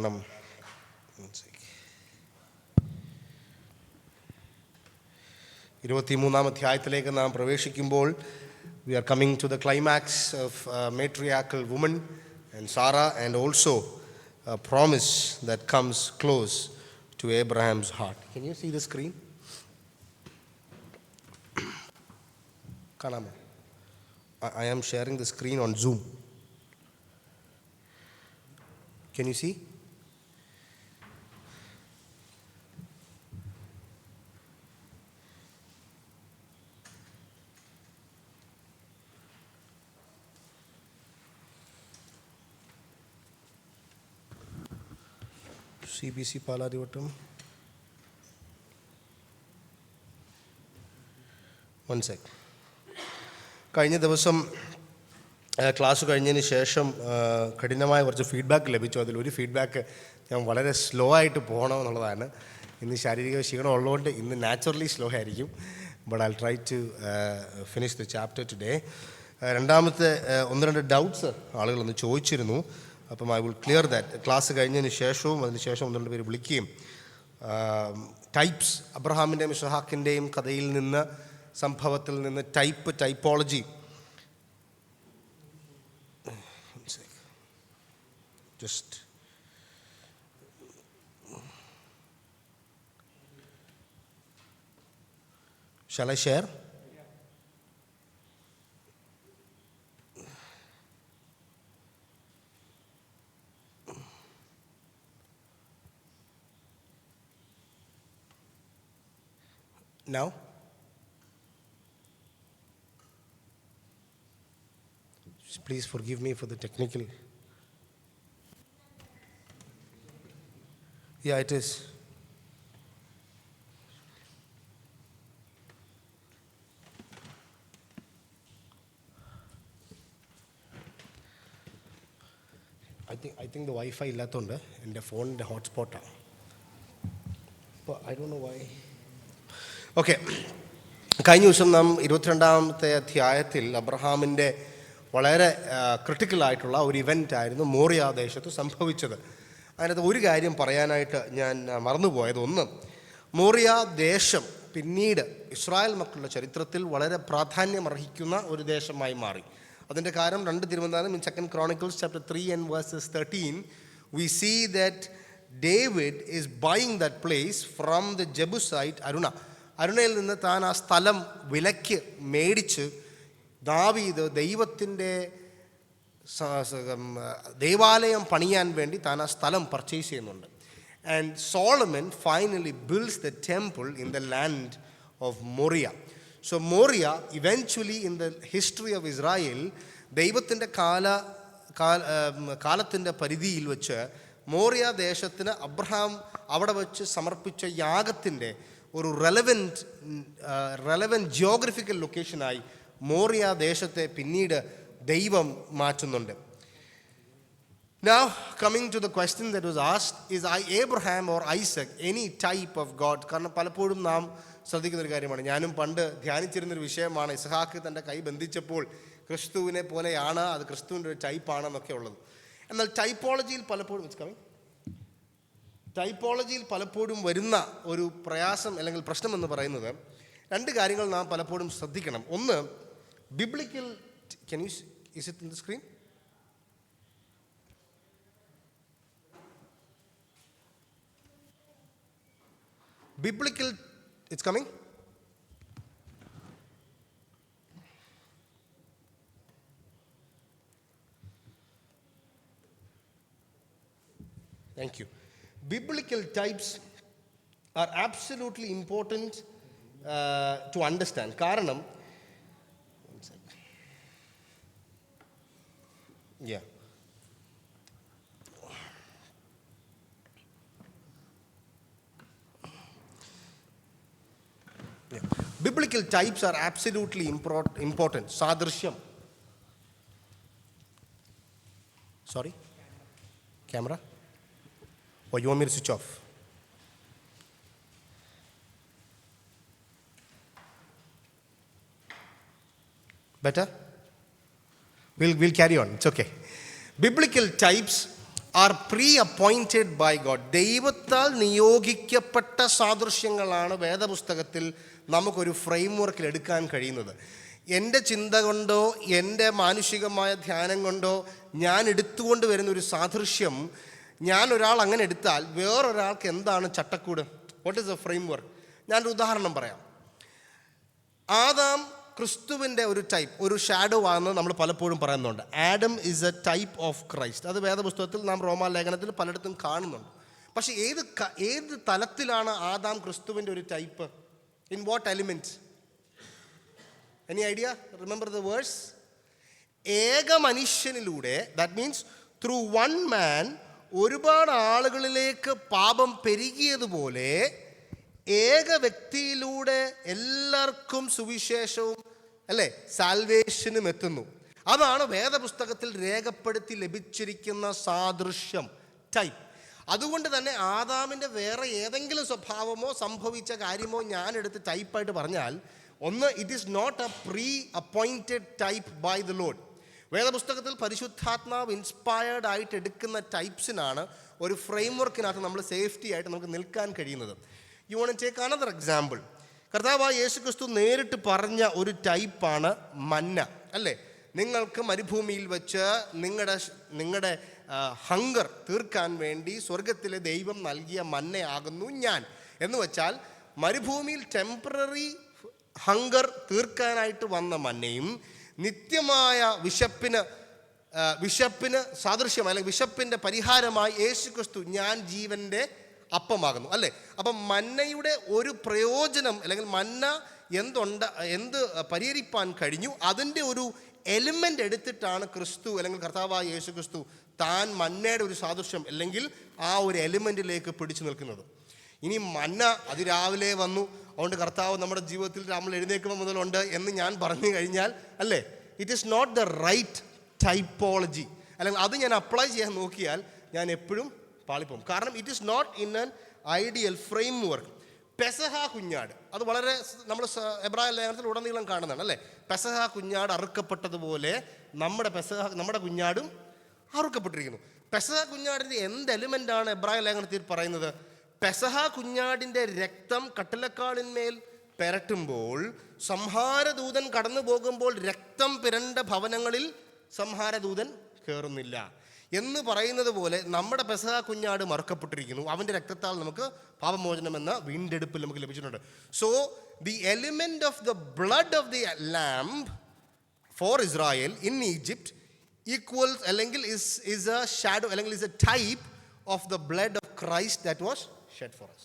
കാരണം 23-ാം അധ്യായത്തിലേക്ക് നാം പ്രവേശിക്കുമ്പോൾ we are coming to the climax of matriarchal woman and Sarah, and also a promise that comes close to Abraham's heart. Can you see the screen? Kanama. I am sharing the screen on Zoom. Can you see? CBC Paladivatam. One sec. കഴിഞ്ഞ ദിവസം class കഴിഞ്ഞതിന് ശേഷം കഠിനമായ കുറച്ച് feedback ലഭിച്ചു. അതിലൊരു feedback ഞാൻ വളരെ സ്ലോ ആയിട്ട് പോകണമെന്നുള്ളതാണ്. ഇന്ന് ശാരീരിക ക്ഷീണം ഉള്ളതുകൊണ്ട് ഇന്ന് നാച്ചുറലി സ്ലോ ആയിരിക്കും. But I try to finish the chapter today. രണ്ടാമത്തെ ഒന്ന് രണ്ട് ഡൗട്ട്സ് ആളുകളൊന്ന് ചോദിച്ചിരുന്നു. അപ്പം I will clear that. Class കഴിഞ്ഞതിന് ശേഷവും അതിന് ശേഷം ഒന്ന് രണ്ട് പേര് വിളിക്കുകയും ടൈപ്സ്, അബ്രഹാമിൻ്റെയും ഇസ്ഹാക്കിൻ്റെയും കഥയിൽ നിന്ന്, സംഭവത്തിൽ നിന്ന് typology, just shall I share? Now? Please forgive me for the technical. Yeah, it is. I think the Wi-Fi ഇല്ലാത്തതുകൊണ്ട് എൻ്റെ ഫോണിൻ്റെ ഹോട്ട്സ്പോട്ടാണ്. അപ്പോൾ I don't know why. Okay, കഴിഞ്ഞ ദിവസം നാം 22-ാമത്തെ അധ്യായത്തിൽ അബ്രഹാമിൻ്റെ വളരെ ക്രിട്ടിക്കലായിട്ടുള്ള ഒരു ഇവൻ്റ് ആയിരുന്നു മോറിയ ദേശത്ത് സംഭവിച്ചത്. അതിനകത്ത് ഒരു കാര്യം പറയാനായിട്ട് ഞാൻ മറന്നുപോയത്, ഒന്ന്, മോറിയ ദേശം പിന്നീട് ഇസ്രായേൽ മക്കളുടെ ചരിത്രത്തിൽ വളരെ പ്രാധാന്യമർഹിക്കുന്ന ഒരു ദേശമായി മാറി. അതിൻ്റെ കാരണം 2 Thiruvananthapuram in 2 Chronicles chapter 3 and verses 13 we see that David is buying that place from the Jebusite അരുണയിൽ നിന്ന് താൻ ആ സ്ഥലം വിലയ്ക്ക് മേടിച്ച് ദാവീദ് ദൈവത്തിൻ്റെ ദേവാലയം പണിയാൻ വേണ്ടി താൻ ആ സ്ഥലം പർച്ചേസ് ചെയ്യുന്നുണ്ട്. And Solomon finally builds the temple in the land of Moriah. So Moriah eventually in the history of Israel ദൈവത്തിൻ്റെ കാലത്തിൻ്റെ പരിധിയിൽ വെച്ച് മോറിയ ദേശത്തിന് അബ്രഹാം അവിടെ വെച്ച് സമർപ്പിച്ച യാഗത്തിൻ്റെ ഒരു റെലവൻറ്റ് ജിയോഗ്രഫിക്കൽ ലൊക്കേഷനായി മോറിയ ദേശത്തെ പിന്നീട് ദൈവം മാറ്റുന്നുണ്ട്. Now coming to the question that was asked, is Abraham or Isaac any type of God? കാരണം പലപ്പോഴും നാം ശ്രദ്ധിക്കുന്നൊരു കാര്യമാണ്, ഞാനും പണ്ട് ധ്യാനിച്ചിരുന്നൊരു വിഷയമാണ്, ഇസ്ഹാക്ക് തൻ്റെ കൈ ബന്ധിച്ചപ്പോൾ ക്രിസ്തുവിനെ പോലെയാണ്, അത് ക്രിസ്തുവിൻ്റെ ഒരു ടൈപ്പാണെന്നൊക്കെ ഉള്ളത്. എന്നാൽ ടൈപ്പോളജിയിൽ പലപ്പോഴും വരുന്ന ഒരു പ്രയാസം അല്ലെങ്കിൽ പ്രശ്നം എന്ന് പറയുന്നത്, രണ്ട് കാര്യങ്ങൾ നാം പലപ്പോഴും ശ്രദ്ധിക്കണം. ഒന്ന്, biblical, is it in the screen? Biblical, it's coming? Thank you. Biblical types are absolutely important to understand. കാരണം yeah. Biblical types are absolutely important. സാദൃശ്യം. Sorry? Camera? Or you want me to switch off? Better? We'll carry on. It's okay. Biblical types are pre appointed by God. ദൈവത്താൽ നിയോഗിക്കപ്പെട്ട സാദൃശ്യങ്ങളാണ് വേദപുസ്തകത്തിൽ നമുക്കൊരു frame വർക്കിൽ എടുക്കാൻ കഴിയുന്നത്. എൻ്റെ ചിന്ത കൊണ്ടോ എൻ്റെ മാനുഷികമായ ധ്യാനം കൊണ്ടോ ഞാൻ എടുത്തുകൊണ്ട് വരുന്ന ഒരു സാദൃശ്യം ഞാൻ ഒരാൾ അങ്ങനെ എടുത്താൽ വേറൊരാൾക്ക് എന്താണ് ചട്ടക്കൂട്? What is A frame work? ഞാനൊരു ഉദാഹരണം പറയാം. ആദാം ക്രിസ്തുവിൻ്റെ ഒരു ടൈപ്പ്, ഒരു ഷാഡോ ആണെന്ന് നമ്മൾ പലപ്പോഴും പറയുന്നുണ്ട്. Adam is A type of Christ. അത് വേദപുസ്തകത്തിൽ നാം റോമാലേഖനത്തിൽ പലയിടത്തും കാണുന്നുണ്ട്. പക്ഷേ ഏത് തലത്തിലാണ് ആദാം ക്രിസ്തുവിൻ്റെ ഒരു type? In what element? Any idea? Remember the verse. ഏക മനുഷ്യനിലൂടെ, that means through one man, ഒരുപാട് ആളുകളിലേക്ക് പാപം പെരുകിയതുപോലെ ഏക വ്യക്തിയിലൂടെ എല്ലാവർക്കും സുവിശേഷവും അല്ലേ സാൽവേഷനും എത്തുന്നു. അതാണ് വേദപുസ്തകത്തിൽ രേഖപ്പെടുത്തി ലഭിച്ചിരിക്കുന്ന സാദൃശ്യം, ടൈപ്പ്. അതുകൊണ്ട് തന്നെ ആദാമിൻ്റെ വേറെ ഏതെങ്കിലും സ്വഭാവമോ സംഭവിച്ച കാര്യമോ ഞാനെടുത്ത് ടൈപ്പായിട്ട് പറഞ്ഞാൽ, ഒന്ന്, it is not a pre appointed type by the Lord. വേദപുസ്തകത്തിൽ പരിശുദ്ധാത്മാവ് ഇൻസ്പയർഡ് ആയിട്ട് എടുക്കുന്ന ടൈപ്സിനാണ് ഒരു ഫ്രെയിം വർക്കിനകത്ത് നമ്മൾ സേഫ്റ്റി ആയിട്ട് നമുക്ക് നിൽക്കാൻ കഴിയുന്നത്. You want take another example. കർത്താവായ യേശു ക്രിസ്തു നേരിട്ട് പറഞ്ഞ ഒരു ടൈപ്പാണ് മന്ന, അല്ലേ? നിങ്ങൾക്ക് മരുഭൂമിയിൽ വെച്ച് നിങ്ങളുടെ ഹങ്കർ തീർക്കാൻ വേണ്ടി സ്വർഗത്തിലെ ദൈവം നൽകിയ മന്നയാകുന്നു ഞാൻ. എന്ന് വെച്ചാൽ മരുഭൂമിയിൽ ടെമ്പററി ഹങ്കർ തീർക്കാനായിട്ട് വന്ന മന്നയും നിത്യമായ വിശപ്പിന് സാദൃശ്യം, അല്ലെങ്കിൽ വിശപ്പിൻ്റെ പരിഹാരമായി യേശു ക്രിസ്തു ഞാൻ ജീവൻ്റെ അപ്പമാകുന്നു, അല്ലേ? അപ്പം മന്നയുടെ ഒരു പ്രയോജനം, അല്ലെങ്കിൽ മന്ന എന്ത് പരിഹരിപ്പാൻ കഴിഞ്ഞു, അതിൻ്റെ ഒരു എലിമെൻ്റ് എടുത്തിട്ടാണ് ക്രിസ്തു, അല്ലെങ്കിൽ കർത്താവായ യേശു ക്രിസ്തു താൻ മന്നയുടെ ഒരു സാദൃശ്യം അല്ലെങ്കിൽ ആ ഒരു എലിമെൻറ്റിലേക്ക് പിടിച്ചു നിൽക്കുന്നത്. ഇനി മന്ന അതിരാവിലെ വന്നു, അതുകൊണ്ട് കർത്താവ് നമ്മുടെ ജീവിതത്തിൽ നമ്മൾ എഴുന്നേൽക്കുമ്പോൾ മുതലുണ്ട് എന്ന് ഞാൻ പറഞ്ഞു കഴിഞ്ഞാൽ, അല്ലേ, it is not the right typology. അല്ലെങ്കിൽ അത് ഞാൻ അപ്ലൈ ചെയ്യാൻ നോക്കിയാൽ ഞാൻ എപ്പോഴും പാളിപ്പോകും. കാരണം it is not in an ideal framework. പെസഹ കുഞ്ഞാട്, അത് വളരെ നമ്മൾ എബ്രായ ലേഖനത്തിൽ ഉടനീളം കാണുന്നതാണ്, അല്ലേ? പെസഹ കുഞ്ഞാട് അറുക്കപ്പെട്ടതുപോലെ നമ്മുടെ കുഞ്ഞാടും അറുക്കപ്പെട്ടിരിക്കുന്നു. പെസഹ കുഞ്ഞാടിൻ്റെ എന്ത് എലിമെൻ്റാണ് എബ്രായ ലേഖനത്തിൽ പറയുന്നത്? പെസഹ കുഞ്ഞാടിൻ്റെ രക്തം കട്ടിലക്കാടിന്മേൽ പെരട്ടുമ്പോൾ സംഹാരദൂതൻ കടന്നു പോകുമ്പോൾ രക്തം പിരണ്ട ഭവനങ്ങളിൽ സംഹാരദൂതൻ കയറുന്നില്ല എന്ന് പറയുന്നത് പോലെ നമ്മുടെ പെസഹ കുഞ്ഞാട് മറക്കപ്പെട്ടിരിക്കുന്നു. അവൻ്റെ രക്തത്താൽ നമുക്ക് പാപമോചനം എന്ന വീണ്ടെടുപ്പിൽ നമുക്ക് ലഭിച്ചിട്ടുണ്ട്. So the element of the blood of the lamb for Israel in Egypt equals, അല്ലെങ്കിൽ ഇസ് എ ഷാഡോ, അല്ലെങ്കിൽ is a type of the blood of Christ that was shed for us.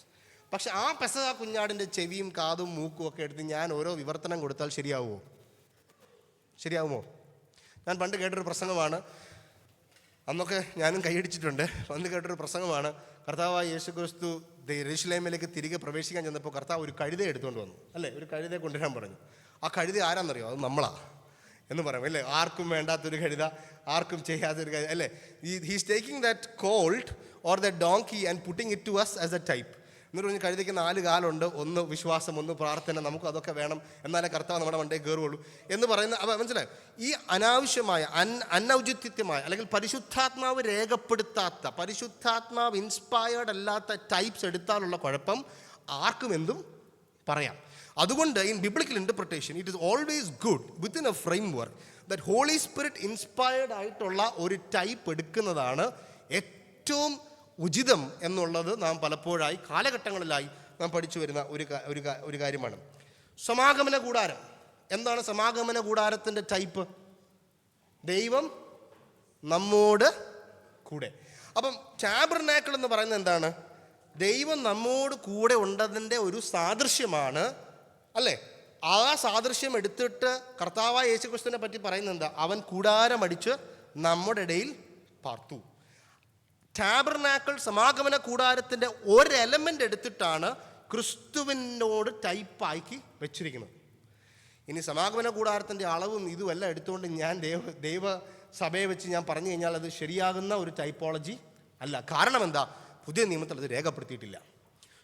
പക്ഷെ ആ പെസഹ കുഞ്ഞാടിൻ്റെ ചെവിയും കാതും മൂക്കും ഒക്കെ എടുത്ത് ഞാൻ ഓരോ വിവർത്തനം കൊടുത്താൽ ശരിയാവുമോ? ഞാൻ പണ്ട് കേട്ടൊരു പ്രസംഗമാണ്, അന്നൊക്കെ ഞാനും കൈയടിച്ചിട്ടുണ്ട്. പണ്ട് കേട്ടൊരു പ്രസംഗമാണ്. കർത്താവായ യേശു ക്രിസ്തു യെരൂശലേമിലേക്ക് തിരികെ പ്രവേശിക്കാൻ ചെന്നപ്പോൾ കർത്താവ് ഒരു കഴുത എടുത്തുകൊണ്ട് വന്നു, അല്ലേ? ഒരു കഴുതയെ കൊണ്ടുവരാൻ പറഞ്ഞു. ആ കഴുത ആരാന്നറിയോ? അത് നമ്മളാ എന്ന് പറയും, അല്ലേ? ആർക്കും വേണ്ടാത്തൊരു കഴുത, ആർക്കും ചെയ്യാത്തൊരു കഴുത, അല്ലേ? He's taking that colt or the donkey and putting it to us as a type. എന്നിട്ട് പറഞ്ഞ് കഴുതയ്ക്ക് 4 കാലുണ്ട്, ഒന്ന് വിശ്വാസം, ഒന്ന് പ്രാർത്ഥന, നമുക്ക് അതൊക്കെ വേണം, എന്നാലേ കർത്താവ് നമ്മുടെ മണ്ടേ കയറുള്ളൂ എന്ന് പറയുന്ന. അപ്പോൾ മനസ്സിലായി, ഈ അനാവശ്യമായ അനൗചിത്യമായ അല്ലെങ്കിൽ പരിശുദ്ധാത്മാവ് രേഖപ്പെടുത്താത്ത, പരിശുദ്ധാത്മാവ് ഇൻസ്പയർഡ് അല്ലാത്ത ടൈപ്സ് എടുത്താലുള്ള കുഴപ്പം ആർക്കും എന്തും പറയാം. അതുകൊണ്ട് in biblical interpretation it is always good within a framework that Holy Spirit inspired ആയിട്ടുള്ള ഒരു ടൈപ്പ് എടുക്കുന്നതാണ് ഏറ്റവും ഉചിതം എന്നുള്ളത് നാം പലപ്പോഴായി കാലഘട്ടങ്ങളിലായി നാം പഠിച്ചു വരുന്ന ഒരു കാര്യമാണ്. സമാഗമന കൂടാരം. എന്താണ് സമാഗമന കൂടാരത്തിൻ്റെ ടൈപ്പ്? ദൈവം നമ്മോട് കൂടെ. അപ്പം ടാബർനാക്കിൾ എന്ന് പറയുന്നത് എന്താണ്? ദൈവം നമ്മോട് കൂടെ ഉണ്ടതിൻ്റെ ഒരു സാദൃശ്യമാണ്, അല്ലേ? ആ സാദൃശ്യം എടുത്തിട്ട് കർത്താവായ യേശുക്രിസ്തുവിനെ പറ്റി പറയുന്നത് എന്താ? അവൻ കൂടാരമടിച്ച് നമ്മുടെ ഇടയിൽ പാർത്തു. ടാബർനാക്കിൾ സമാഗമന കൂടാരത്തിൻ്റെ ഒരു എലമെൻ്റ് എടുത്തിട്ടാണ് ക്രിസ്തുവിനോട് ടൈപ്പാക്കി വെച്ചിരിക്കുന്നത്. ഇനി സമാഗമന കൂടാരത്തിൻ്റെ അളവും ഇതുമെല്ലാം എടുത്തുകൊണ്ട് ഞാൻ ദൈവസഭയെ വെച്ച് ഞാൻ പറഞ്ഞു കഴിഞ്ഞാൽ അത് ശരിയാകുന്ന ഒരു ടൈപ്പോളജി അല്ല. കാരണം എന്താ? പുതിയ നിയമത്തിൽ അത് രേഖപ്പെടുത്തിയിട്ടില്ല.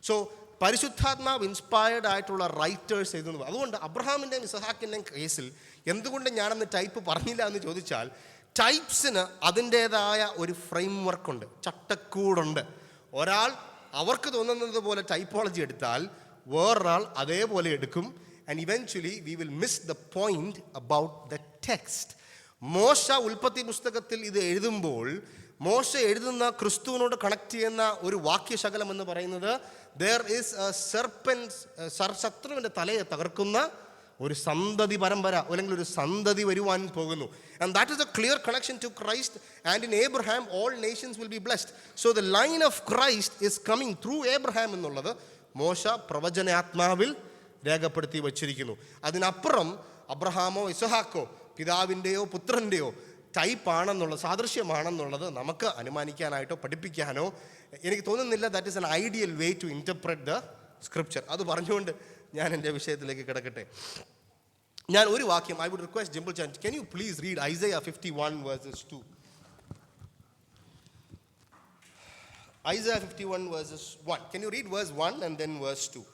സോ പരിശുദ്ധാത്മാവ് ഇൻസ്പയർഡ് ആയിട്ടുള്ള റൈറ്റേഴ്സ് എഴുതുന്നു. അതുകൊണ്ട് അബ്രഹാമിൻ്റെയും ഇസഹാക്കിൻ്റെയും കേസിൽ എന്തുകൊണ്ട് ഞാനന്ന് ടൈപ്പ് പറഞ്ഞില്ല എന്ന് ചോദിച്ചാൽ, ടൈപ്സിന് അതിൻ്റേതായ ഒരു ഫ്രെയിം വർക്കുണ്ട്, ചട്ടക്കൂടുണ്ട്. ഒരാൾ അവർക്ക് തോന്നുന്നത് പോലെ ടൈപ്പോളജി എടുത്താൽ വേറൊരാൾ അതേപോലെ എടുക്കും. And eventually we will miss the point about the text. മോശ ഉൽപ്പത്തി പുസ്തകത്തിൽ ഇത് എഴുതുമ്പോൾ മോശ എഴുതുന്ന ക്രിസ്തുവിനോട് കണക്ട് ചെയ്യുന്ന ഒരു വാക്യശകലം എന്ന് പറയുന്നത് ദർ ഈസ് എ സെർപ്പൻസ്, ശത്രുവിൻ്റെ തലയെ തകർക്കുന്ന ഒരു സന്തതി പരമ്പര അല്ലെങ്കിൽ ഒരു സന്തതി വരുവാൻ പോകുന്നു. And that is a clear connection to Christ. And in Abraham all nations will be blessed. So the line of Christ is coming through Abraham എന്നുള്ളത് മോശ പ്രവചനാത്മാവിൽ രേഖപ്പെടുത്തി വച്ചിരിക്കുന്നു. അതിനപ്പുറം അബ്രഹാമോ ഇസഹാക്കോ പിതാവിൻ്റെയോ പുത്രൻ്റെയോ ടൈപ്പാണെന്നുള്ളത്, സാദൃശ്യമാണെന്നുള്ളത് നമുക്ക് അനുമാനിക്കാനായിട്ടോ പഠിപ്പിക്കാനോ എനിക്ക് തോന്നുന്നില്ല. That is an ideal way to interpret the scripture. അത് പറഞ്ഞുകൊണ്ട് ഞാൻ എൻ്റെ വിഷയത്തിലേക്ക് കിടക്കട്ടെ. ഞാൻ ഒരു വാക്യം, ഐ വുഡ് റിക്വസ്റ്റ് ജിംബിൾ ചാൻ, can you please read Isaiah 51 verses 2? Isaiah 51 verses 1. Can you read verse 1 and then verse 2?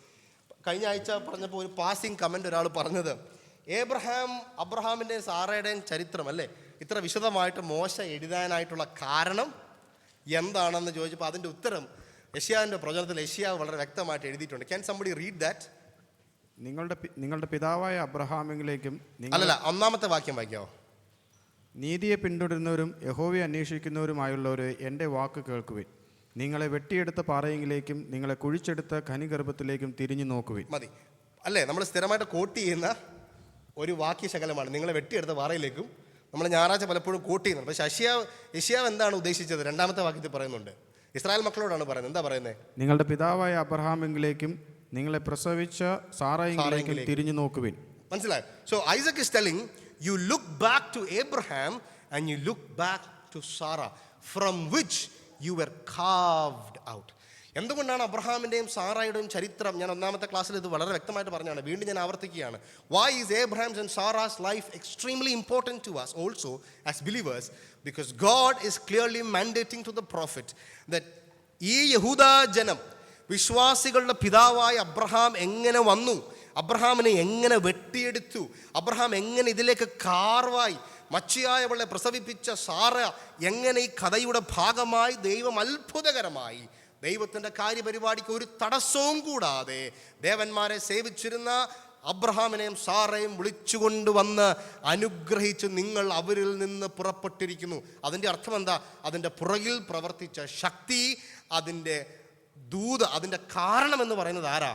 കഴിഞ്ഞ ആഴ്ച പറഞ്ഞപ്പോൾ ഒരു പാസിംഗ് കമൻ്റ് ഒരാൾ പറഞ്ഞത്, അബ്രഹാമിൻ്റെയും സാറയുടെയും ചരിത്രം അല്ലേ ഇത്ര വിശദമായിട്ട് മോശ എഴുതാനായിട്ടുള്ള കാരണം എന്താണെന്ന് ചോദിച്ചപ്പോൾ അതിൻ്റെ ഉത്തരം യെശയ്യാവിൻ്റെ പ്രവചനത്തിൽ യെശയ്യാവ് വളരെ വ്യക്തമായിട്ട് എഴുതിയിട്ടുണ്ട്. Can somebody read that? നിങ്ങളുടെ പിതാവായ അബ്രഹാമിലേക്കും അല്ലല്ല, ഒന്നാമത്തെ വാക്യം വായിക്കാവോ? നീതിയെ പിന്തുടരുന്നവരും യഹോവയെ അന്വേഷിക്കുന്നവരുമായുള്ളവരെ എൻ്റെ വാക്ക് കേൾക്കുവിൻ. നിങ്ങളെ വെട്ടിയെടുത്ത പാറയെങ്കിലേക്കും നിങ്ങളെ കുഴിച്ചെടുത്ത ഖനിഗർഭത്തിലേക്കും തിരിഞ്ഞു നോക്കുവിൻ. മതി അല്ലേ? നമ്മൾ സ്ഥിരമായിട്ട് കോട്ട് ചെയ്യുന്ന ഒരു വാക്യശകലമാണ് നിങ്ങളെ വെട്ടിയെടുത്ത പാറയിലേക്കും. നമ്മൾ ഞായറാഴ്ച പലപ്പോഴും കോട്ട് ചെയ്യുന്നുണ്ട്. പക്ഷേ യെശയ്യാവ് എന്താണ് ഉദ്ദേശിച്ചത്? രണ്ടാമത്തെ വാക്യത്തിൽ പറയുന്നുണ്ട്, ഇസ്രായേൽ മക്കളോടാണ് പറയുന്നത്. എന്താ പറയുന്നത്? നിങ്ങളുടെ പിതാവായ അബ്രഹാമെങ്കിലേക്കും നിങ്ങളെ പ്രസവിച്ച സാറായെങ്കിലേക്കും തിരിഞ്ഞു നോക്കുവിൻ. മനസ്സിലായോ? So Isaac is telling you look back to Abraham and you look back to Sarah from which you were carved out. എന്തുകൊണ്ടാണ് അബ്രഹാമിൻ്റെയും സാറായുടെയും ചരിത്രം, ഞാൻ ഒന്നാമത്തെ ക്ലാസ്സിൽ ഇത് വളരെ വ്യക്തമായിട്ട് പറഞ്ഞാണ്, വീണ്ടും ഞാൻ ആവർത്തിക്കുകയാണ്. Why is Abraham's and Sarah's life extremely important to us also as believers? Because God is clearly mandating to the prophet that ഈ യഹൂദാ ജനം, വിശ്വാസികളുടെ പിതാവായ അബ്രഹാം എങ്ങനെ വന്നു, അബ്രഹാമിനെ എങ്ങനെ വെട്ടിയെടുത്തു, അബ്രഹാം എങ്ങനെ ഇതിലേക്ക് കാർവായി, മച്ചിയായവളെ പ്രസവിപ്പിച്ച സാറ എങ്ങനെ ഈ കഥയുടെ ഭാഗമായി ദൈവം അത്ഭുതകരമായി ദൈവത്തിൻ്റെ കാര്യപരിപാടിക്ക് ഒരു തടസ്സവും കൂടാതെ ദേവന്മാരെ സേവിച്ചിരുന്ന അബ്രഹാമിനെയും സാറയും വിളിച്ചുകൊണ്ടുവന്ന് അനുഗ്രഹിച്ച് നിങ്ങൾ അവരിൽ നിന്ന് പുറപ്പെട്ടിരിക്കുന്നു. അതിൻ്റെ അർത്ഥം എന്താ? അതിൻ്റെ പുറകിൽ പ്രവർത്തിച്ച ശക്തി, അതിൻ്റെ ദൂത്, അതിൻ്റെ കാരണമെന്ന് പറയുന്നത് ആരാ?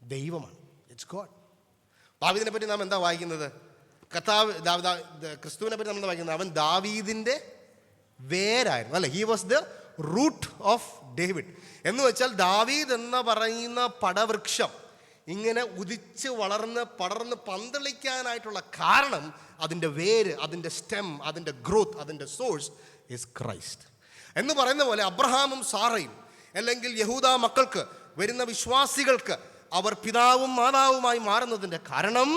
ദൈവമാണ്. It's God. ദാവീദിനെ പറ്റി നാം എന്താ വായിക്കുന്നത്? ക്രിസ്തുവിനെ പറ്റി നമ്മൾ വായിക്കുന്നത് അവൻ ദാവീദിൻ്റെ വേരായിരുന്നു അല്ലേ? He was the root of David. എന്ന് വെച്ചാൽ ദാവീദ് എന്ന് പറയുന്ന പടവൃക്ഷം ഇങ്ങനെ ഉദിച്ച് വളർന്ന് പടർന്ന് പന്തളിക്കാനായിട്ടുള്ള കാരണം, അതിൻ്റെ വേര്, അതിൻ്റെ സ്റ്റെം, അതിൻ്റെ ഗ്രോത്ത്, അതിൻ്റെ സോഴ്സ് ഈസ് ക്രൈസ്റ്റ്. എന്ന് പറയുന്ന പോലെ അബ്രഹാമും സാറയും അല്ലെങ്കിൽ യഹൂദ മക്കൾക്ക്, വരുന്ന വിശ്വാസികൾക്ക് അവർ പിതാവും മാതാവുമായി മാറുന്നതിൻ്റെ കാരണം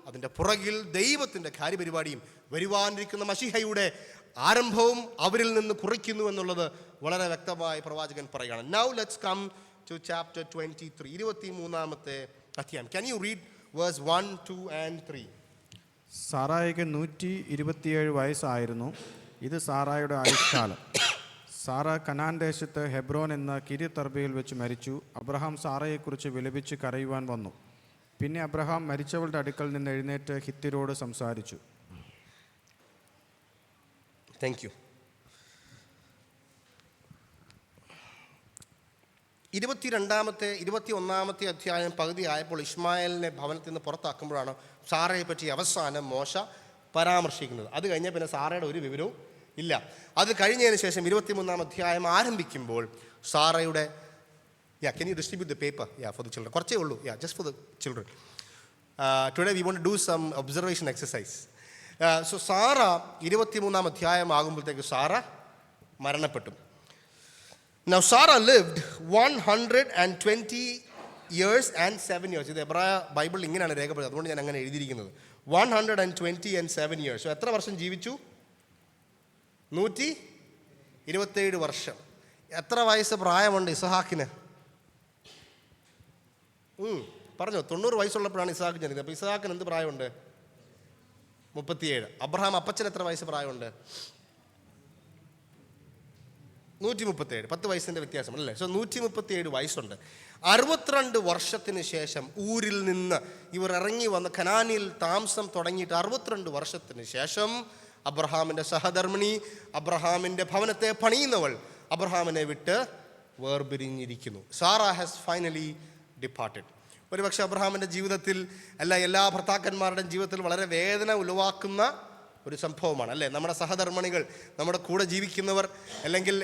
അതിൻ്റെ പുറകിൽ ദൈവത്തിൻ്റെ കാര്യപരിപാടിയും വരുവാനിരിക്കുന്ന മശീഹയുടെ ആരംഭവും അവരിൽ നിന്ന് കുറിക്കുന്നു എന്നുള്ളത് വളരെ വ്യക്തമായി പ്രവാചകൻ പറയുകയാണ്. Now let's come to chapter 23, 23-ാമത്തെ അധ്യായം. Can you read verse 1, 2 and 3? സാറായിക്ക് 127 വയസ്സായിരുന്നു. ഇത് സാറായുടെ ആയുഷ്കാലം. സാറ കനാൻ ദേശത്ത് ഹെബ്രോൻ എന്ന കിര്യത്തർബയിൽ വെച്ച് മരിച്ചു. അബ്രഹാം സാറയെക്കുറിച്ച് വിലപിച്ച് കരയുവാൻ വന്നു. പിന്നെ അബ്രഹാം മരിച്ചവളുടെ അടുക്കൽ നിന്ന് എഴുന്നേറ്റ് ഹിത്യരോട് സംസാരിച്ചു. Thank you. 22-ാമത്തെ 21-ാമത്തെ അധ്യായം പകുതി ആയപ്പോൾ ഇസ്മായേലിനെ ഭവനത്തിൽ നിന്ന് പുറത്താക്കുമ്പോഴാണ് സാറയെ പറ്റി അവസാനം മോശ പരാമർശിക്കുന്നത്. അത് കഴിഞ്ഞ പിന്നെ സാറയുടെ ഒരു വിവരവും ഇല്ല. അത് കഴിഞ്ഞതിന് ശേഷം 23-ാം അധ്യായം ആരംഭിക്കുമ്പോൾ സാറയുടെ can you distribute the paper for the children? കുറച്ചേ ഉള്ളൂ, just for the children. Today we want to do some observation exercise. So Sarah 23-ാം അധ്യായം ആകുമ്പോഴത്തേക്ക് സാറ മരണപ്പെട്ടു. Now Sarah lived 120 years and 7 years. ഇത് എബ്രായ ബൈബിൾ ഇങ്ങനെയാണ് രേഖപ്പെടുന്നത്, അതുകൊണ്ട് ഞാൻ അങ്ങനെ എഴുതിയിരിക്കുന്നത്. 120 and 7 years. So എത്ര വർഷം ജീവിച്ചു? 127 വർഷം. എത്ര വയസ്സ് പ്രായമുണ്ട് ഇസഹാക്കിന്? പറഞ്ഞോ, 90 വയസ്സുള്ളപ്പോഴാണ് ഇസഹാക്ക് ജനിക്കുന്നത്. അപ്പോൾ ഇസഹാക്കിന് എന്ത് പ്രായമുണ്ട്? 37. അബ്രഹാം അപ്പച്ചൻ എത്ര വയസ്സ് പ്രായമുണ്ട്? 137. 10 വയസ്സിൻ്റെ വ്യത്യാസം അല്ലേ? സോ 137 വയസ്സുണ്ട്. 62 വർഷത്തിന് ശേഷം ഊരിൽ നിന്ന് ഇവർ ഇറങ്ങി വന്ന് കനാനിൽ താമസം തുടങ്ങിയിട്ട് 62 വർഷത്തിന് ശേഷം അബ്രഹാമിൻ്റെ സഹധർമ്മിണി, അബ്രഹാമിൻ്റെ ഭവനത്തെ പണിയുന്നവൾ അബ്രഹാമിനെ വിട്ട് വേർപിരിഞ്ഞിരിക്കുന്നു. Sarah has finally departed. ഒരുപക്ഷെ അബ്രഹാമിൻ്റെ ജീവിതത്തിൽ എല്ലാ ഭർത്താക്കന്മാരുടെയും ജീവിതത്തിൽ വളരെ വേദന ഉളവാക്കുന്ന ഒരു സംഭവമാണ് അല്ലേ? നമ്മുടെ സഹധർമ്മിണികൾ, നമ്മുടെ കൂടെ ജീവിക്കുന്നവർ, അല്ലെങ്കിൽ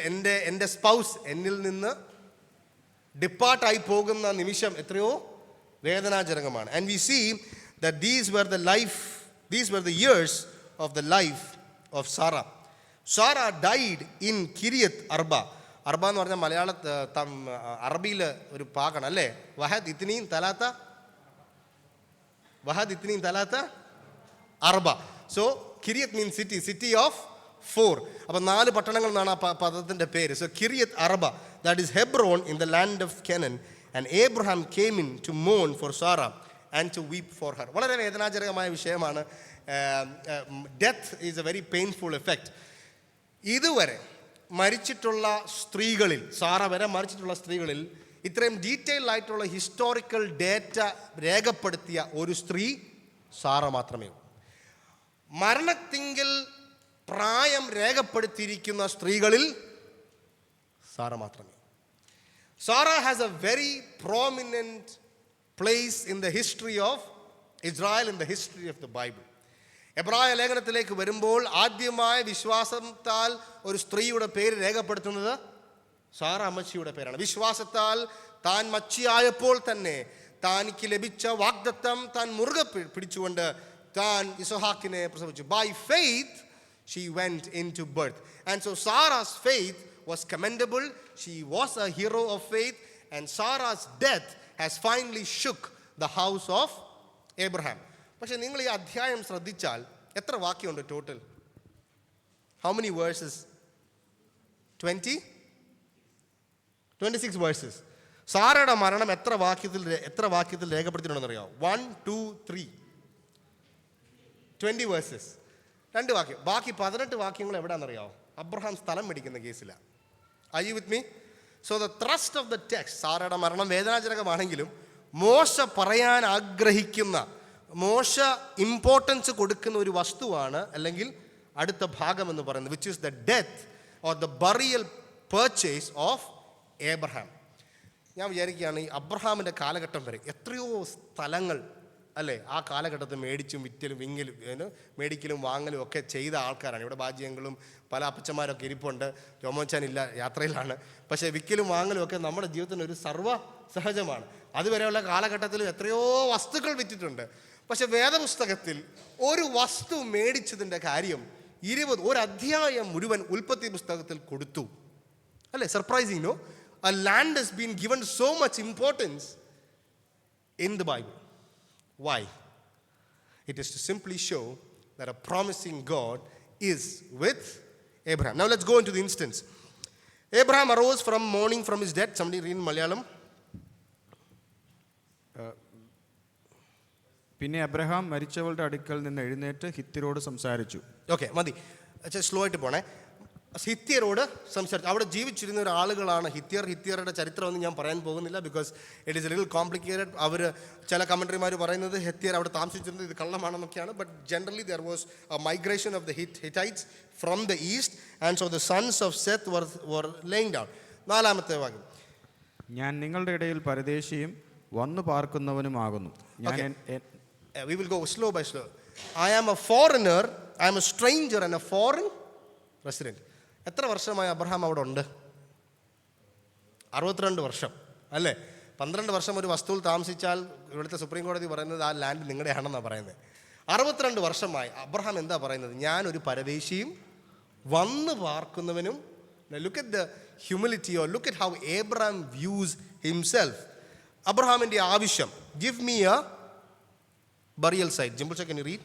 എൻ്റെ സ്പൗസ് എന്നിൽ നിന്ന് ഡിപ്പാർട്ടായി പോകുന്ന നിമിഷം എത്രയോ വേദനാജനകമാണ്. And we see that these were the years of the life of Sarah. Sarah died in Kiryat Arba. Arba എന്ന് പറഞ്ഞാൽ മലയാള അറബിയിൽ ഒരു പാകാണ് അല്ലേ? വഹദ് ഇത്നീൻ തലാത്ത അർബ. So Kiryat means city of 4. അപ്പം 4 പട്ടണങ്ങൾ എന്നാണ് ആ പദത്തിൻ്റെ പേര്. So Kiryat Arba, that is Hebron in the land of Canaan. And Abraham came in to mourn for Sarah and to weep for her. വളരെ വേദനാജനകമായ വിഷയമാണ്. Death is A very painful effect. ഇതുവരെ മരിച്ചിട്ടുള്ള സ്ത്രീകളിൽ, സാറ വരെ മരിച്ചിട്ടുള്ള സ്ത്രീകളിൽ ഇത്രയും detail ആയിട്ടുള്ള historical data രേഖപ്പെടുത്തിയ ഒരു സ്ത്രീ സാറ മാത്രമേ ഉള്ളൂ. മരണത്തിങ്കിൽ പ്രായം രേഖപ്പെടുത്തിയിരിക്കുന്ന സ്ത്രീകളിൽ സാറ മാത്രമേ. Sarah has a very prominent place in the history of Israel, in the history of the Bible. എബ്രായ ലേഖനത്തിലേക്ക് വരുമ്പോൾ ആദ്യമായ വിശ്വാസത്താൽ ഒരു സ്ത്രീയുടെ പേര് രേഖപ്പെടുത്തുന്നത് സാറ അമ്മച്ചിയുടെ പേരാണ്. വിശ്വാസത്താൽ താൻ മച്ചിയായപ്പോൾ തന്നെ താനിക്ക് ലഭിച്ച വാഗ്ദത്തം താൻ മുറുകെ പിടിച്ചുകൊണ്ട് താൻ ഇസഹാക്കിനെ പ്രസവിച്ചു. By faith she went in to birth. And so Sarah's faith was commendable. She was a hero of faith. And Sarah's death has finally shook the house of Abraham. പക്ഷെ നിങ്ങൾ ഈ അധ്യായം ശ്രദ്ധിച്ചാൽ എത്ര വാക്യമുണ്ട് total? How many verses? 26 verses. സാറയുടെ മരണം എത്ര വാക്യത്തിൽ രേഖപ്പെടുത്തിയിട്ടുണ്ടെന്ന് അറിയാമോ? 1, 2, 3, 20 വേഴ്സസ്. 2 വാക്യം. ബാക്കി 18 വാക്യങ്ങൾ എവിടെയാണെന്നറിയാമോ? അബ്രഹാം സ്ഥലം മേടിക്കുന്ന കേസിലാണ്. Are you with me? So the thrust of the text, സാറയുടെ മരണം വേദനാജനകമാണെങ്കിലും മോശ പറയാൻ ആഗ്രഹിക്കുന്ന, മോശ ഇമ്പോർട്ടൻസ് കൊടുക്കുന്ന ഒരു വസ്തുവാണ് അല്ലെങ്കിൽ അടുത്ത ഭാഗം എന്ന് പറയുന്നത്, which is the death or the burial purchase of Abraham. ഞാൻ വിചാരിക്കുകയാണ് ഈ അബ്രഹാമിൻ്റെ കാലഘട്ടം വരെ എത്രയോ സ്ഥലങ്ങൾ അല്ലേ ആ കാലഘട്ടത്തിൽ മേടിച്ചും മേടിക്കലും വാങ്ങലും ഒക്കെ ചെയ്ത ആൾക്കാരാണ്. ഇവിടെ ബാജ്യങ്ങളും പല അപ്പച്ചന്മാരൊക്കെ ഇരിപ്പുണ്ട്. ജോമോച്ചാനില്ല, യാത്രയിലാണ്. പക്ഷേ വിൽക്കലും വാങ്ങലും ഒക്കെ നമ്മുടെ ജീവിതത്തിന് ഒരു സർവ്വ സഹജമാണ്. അതുവരെയുള്ള കാലഘട്ടത്തിൽ എത്രയോ വസ്തുക്കൾ വിറ്റിട്ടുണ്ട്. പക്ഷെ വേദപുസ്തകത്തിൽ ഒരു വസ്തു മേടിച്ചതിൻ്റെ കാര്യം 20 അധ്യായം മുഴുവൻ ഉൽപ്പത്തി പുസ്തകത്തിൽ കൊടുത്തു അല്ലേ? Surprising no? A land has been given so much importance in the Bible. Why? It is to simply show that a promising God is with Abraham. Now let's go into the instance. Abraham arose from mourning from his death. Somebody read in Malayalam. പിന്നെ Abraham മരിച്ചവളുടെ അടുക്കൽ നിന്ന് എഴുന്നേറ്റ് ഹിത്യരോട് സംസാരിച്ചു. Okay, മതി. Slow ആയിട്ട് പോണേ. ഹിത്യരോട് സംസാരിച്ചു. അവിടെ ജീവിച്ചിരുന്ന ഒരു ആളുകളാണ് ഹിത്യരുടെ ചരിത്രമൊന്നും ഞാൻ പറയാൻ പോകുന്നില്ല, because it is a little complicated. അവർ ചില കമൻട്രിമാർ പറയുന്നത് ഹിത്യർ അവിടെ താമസിച്ചിരുന്നത് ഇത് കള്ളമാണെന്നൊക്കെയാണ്. But generally there was a migration of the Hittites from the east and so the sons of Seth were laying down. 4-ാമത്തെ വാക്യം. ഞാൻ നിങ്ങളുടെ ഇടയിൽ പരദേശിയും വന്നു പാർക്കുന്നവനുമാകുന്നു. We will go slow by slow. I am a foreigner, I am a stranger and a foreign resident. എത്ര വർഷമായി Abraham അവിടെ ഉണ്ട്? 62 വർഷം അല്ലേ? 12 വർഷം ഒരു വസ്തുവിൽ താമസിച്ചാൽ ഇവിടുത്തെ സുപ്രീം കോടതി പറയുന്നത് ആ ലാൻഡ് നിങ്ങളുടെയാണെന്നാണ് പറയുന്നത്. 62 വർഷമായി അബ്രഹാം എന്താ പറയുന്നത്? ഞാനൊരു പരദേശിയും വന്നു പാർക്കുന്നവനും. Look at the humility, or look at how Abraham views himself. അബ്രഹാമിൻ്റെ ആവശ്യം, give me a burial site. ജിംബിൾ, can you read?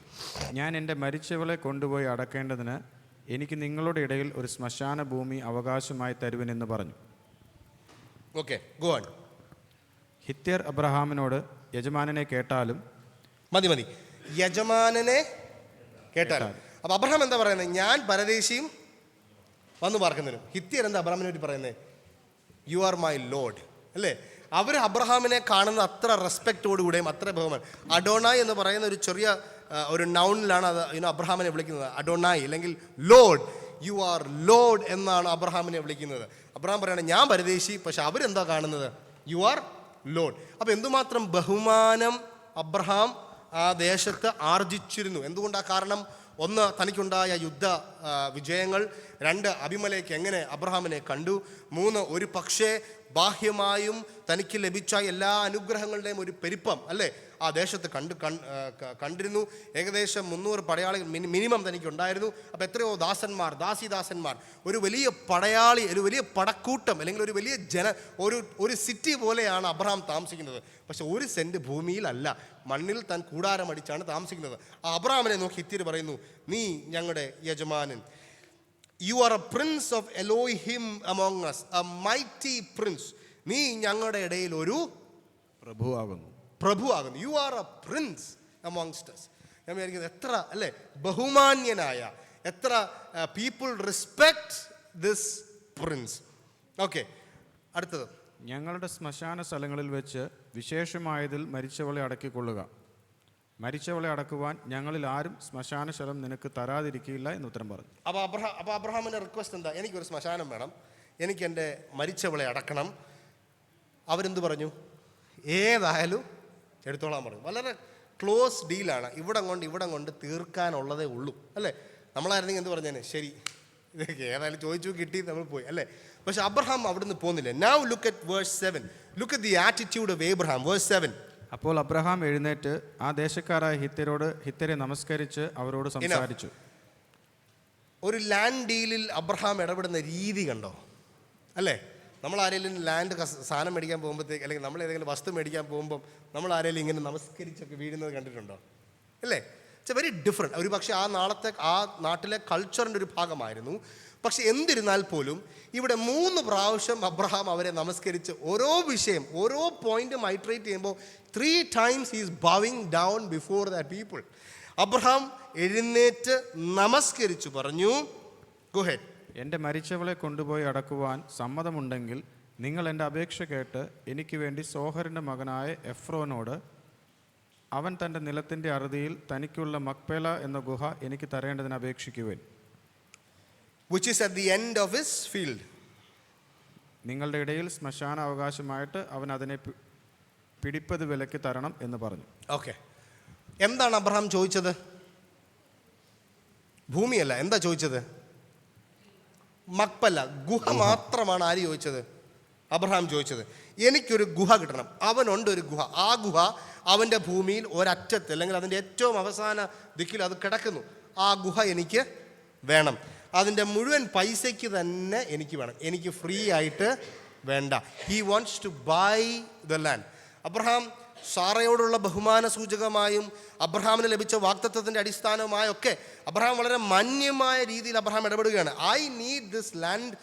ഞാൻ എൻ്റെ മരിച്ചവളെ കൊണ്ടുപോയി അടക്കേണ്ടതിന് എനിക്ക് നിങ്ങളുടെ ഇടയിൽ ഒരു ശ്മശാന ഭൂമി അവകാശമായി തരുവനെന്ന് പറഞ്ഞു. Okay, go on. ഹിത്യർ അബ്രഹാമിനോട് യജമാനനെ കേട്ടാലും. മതി. യജമാനനെ കേട്ടാലും. അപ്പൊ അബ്രഹാം എന്താ പറയുന്നത്? ഞാൻ പരദേശിയും വന്നു പാർക്കുന്നതിനും. ഹിത്യർ എന്താ അബ്രഹാമിനെ പറ്റി പറയുന്നത്? യു ആർ മൈ ലോഡ്, അല്ലേ? അവർ അബ്രഹാമിനെ കാണുന്ന അത്ര റെസ്പെക്റ്റോടുകൂടെയും അത്ര ബഹുമാനം. അഡോണായി എന്ന് പറയുന്ന ഒരു ചെറിയ ഒരു നൗണിലാണ് അത് അബ്രഹാമിനെ വിളിക്കുന്നത്. അഡോണായി അല്ലെങ്കിൽ ലോഡ്. യു ആർ ലോഡ് എന്നാണ് അബ്രഹാമിനെ വിളിക്കുന്നത്. അബ്രഹാം പറയുകയാണ് ഞാൻ പരദേശി, പക്ഷെ അവരെന്താ കാണുന്നത്? You are load. അപ്പം എന്തുമാത്രം ബഹുമാനം അബ്രഹാം ആ ദേശത്ത് ആർജിച്ചിരുന്നു. എന്തുകൊണ്ടാണ്? കാരണം ഒന്ന്, തനിക്കുണ്ടായ യുദ്ധ വിജയങ്ങൾ. രണ്ട്, അബിമലേക്ക് എങ്ങനെ അബ്രഹാമിനെ കണ്ടു. മൂന്ന്, ഒരു പക്ഷേ ബാഹ്യമായും തനിക്ക് ലഭിച്ച എല്ലാ അനുഗ്രഹങ്ങളുടെയും ഒരു പെരുപ്പം, അല്ലേ, ആ ദേശത്ത് കണ്ടിരുന്നു. ഏകദേശം 300 പടയാളികൾ മിനിമം തനിക്കുണ്ടായിരുന്നു. അപ്പോൾ എത്രയോ ദാസന്മാർ, ദാസിദാസന്മാർ, ഒരു വലിയ പടയാളി, ഒരു വലിയ പടക്കൂട്ടം, അല്ലെങ്കിൽ ഒരു വലിയ ഒരു സിറ്റി പോലെയാണ് അബ്രഹാം താമസിക്കുന്നത്. പക്ഷെ ഒരു സെൻറ്റ് ഭൂമിയിലല്ല, മണ്ണിൽ താൻ കൂടാരമടിച്ചാണ് താമസിക്കുന്നത്. ആ അബ്രഹാമിനെ നോക്കി ഹിത്യർ പറയുന്നു, നീ ഞങ്ങളുടെ യജമാനൻ. You are a prince of Elohim among us, a mighty prince. നീ ഞങ്ങളുടെ ഇടയിൽ ഒരു പ്രഭുവാകുന്നു. You are a prince amongst us. ഞാൻ വിചാരിക്കുന്നത് എത്ര, അല്ലേ, ബഹുമാന്യനായ, എത്ര people respect this prince. Okay, അടുത്തത്. ഞങ്ങളുടെ ശ്മശാന സ്ഥലങ്ങളിൽ വെച്ച് വിശേഷമായതിൽ മരിച്ചവളെ അടക്കിക്കൊള്ളുക. മരിച്ചവളെ അടക്കുവാൻ ഞങ്ങളിൽ ആരും ശ്മശാന സ്ഥലം നിനക്ക് തരാതിരിക്കില്ല എന്ന് ഉത്തരം പറഞ്ഞു. അപ്പോൾ അബ്രഹാമിൻ്റെ റിക്വസ്റ്റ് എന്താ? എനിക്കൊരു ശ്മശാനം വേണം, എനിക്ക് എൻ്റെ മരിച്ചവളെ അടക്കണം. അവരെന്ത് പറഞ്ഞു? ഏതായാലും എടുത്തോളാൻ പറഞ്ഞു. വളരെ ക്ലോസ് ഡീലാണ്. ഇവിടം കൊണ്ട് തീർക്കാനുള്ളതേ ഉള്ളൂ, അല്ലേ? നമ്മളായിരുന്നെങ്കിൽ എന്ത് പറഞ്ഞേനെ? ശരി, ഇതൊക്കെ ഏതായാലും ചോദിച്ചു കിട്ടി, നമ്മൾ പോയി, അല്ലേ? പക്ഷെ അബ്രഹാം അവിടുന്ന് പോകുന്നില്ല. Now look at verse 7. Look at the attitude of Abraham. Verse 7. അപ്പോൾ അബ്രഹാം എഴുന്നേറ്റ് ആ ദേശക്കാരായ ഹിത്യരെ നമസ്കരിച്ച് അവരോട് സംസാരിച്ചു. ഒരു ലാൻഡ് ഡീലിൽ അബ്രഹാം ഇടപെടുന്ന രീതി കണ്ടോ, അല്ലേ? നമ്മൾ ആരെങ്കിലും ലാൻഡ് സാധനം മേടിക്കാൻ പോകുമ്പോഴത്തേക്ക്, അല്ലെങ്കിൽ നമ്മൾ ഏതെങ്കിലും വസ്തു മേടിക്കാൻ പോകുമ്പം നമ്മൾ ആരെങ്കിലും ഇങ്ങനെ നമസ്കരിച്ചൊക്കെ വീഴുന്നത് കണ്ടിട്ടുണ്ടോ? അല്ലേ? It's very different. ഒരു പക്ഷേ ആ നാട്ടിലെ കൾച്ചറിൻ്റെ ഒരു ഭാഗമായിരുന്നു. പക്ഷെ എന്നിരുന്നാൽ പോലും ഇവിടെ 3 പ്രാവശ്യം അബ്രഹാം അവരെ നമസ്കരിച്ച് ഓരോ വിഷയം, ഓരോ പോയിന്റും ഐട്രേറ്റ് ചെയ്യുമ്പോൾ 3 times he is bowing down before that people. Abraham എഴുന്നേറ്റ് നമസ്കരിച്ചു പറഞ്ഞു, go ahead. എൻ്റെ മരിച്ചവളെ കൊണ്ടുപോയി അടക്കുവാൻ സമ്മതമുണ്ടെങ്കിൽ നിങ്ങൾ എൻ്റെ അപേക്ഷ കേട്ട് എനിക്ക് വേണ്ടി സോഹറിൻ്റെ മകനായ എഫ്രോനോട് അവൻ തൻ്റെ നിലത്തിൻ്റെ അറുതിയിൽ തനിക്കുള്ള മക്പേല എന്ന ഗുഹ എനിക്ക് തരേണ്ടതിന് അപേക്ഷിക്കുവാൻ. Which is at the end of his field. നിങ്ങളുടെ ഇടയിൽ ശ്മശാന അവകാശമായിട്ട് അവൻ അതിനെ പിടിപ്പത് വിലയ്ക്ക് തരണം എന്ന് പറഞ്ഞു. ഓക്കെ, എന്താണ് അബ്രഹാം ചോദിച്ചത്? ഭൂമിയല്ല. എന്താ ചോദിച്ചത്? മക്പല്ല, ഗുഹ മാത്രമാണ്. ആര് ചോദിച്ചത്? അബ്രഹാം ചോദിച്ചത്. എനിക്കൊരു ഗുഹ കിട്ടണം. അവനുണ്ട് ഒരു ഗുഹ. ആ ഗുഹ അവൻ്റെ ഭൂമിയിൽ ഒരറ്റത്ത്, അല്ലെങ്കിൽ അതിൻ്റെ ഏറ്റവും അവസാന ദിക്കിൽ അത് കിടക്കുന്നു. ആ ഗുഹ എനിക്ക് വേണം. അതിൻ്റെ മുഴുവൻ പൈസയ്ക്ക് തന്നെ എനിക്ക് വേണം, എനിക്ക് ഫ്രീ ആയിട്ട് വേണ്ട. He wants to buy the land. അബ്രഹാം സാറയോടുള്ള ബഹുമാന സൂചകമായും അബ്രഹാമിന് ലഭിച്ച വാഗ്ദത്തത്തിൻ്റെ അടിസ്ഥാനമായൊക്കെ അബ്രഹാം വളരെ മാന്യമായ രീതിയിൽ അബ്രഹാം ഇടപെടുകയാണ്. I need this land,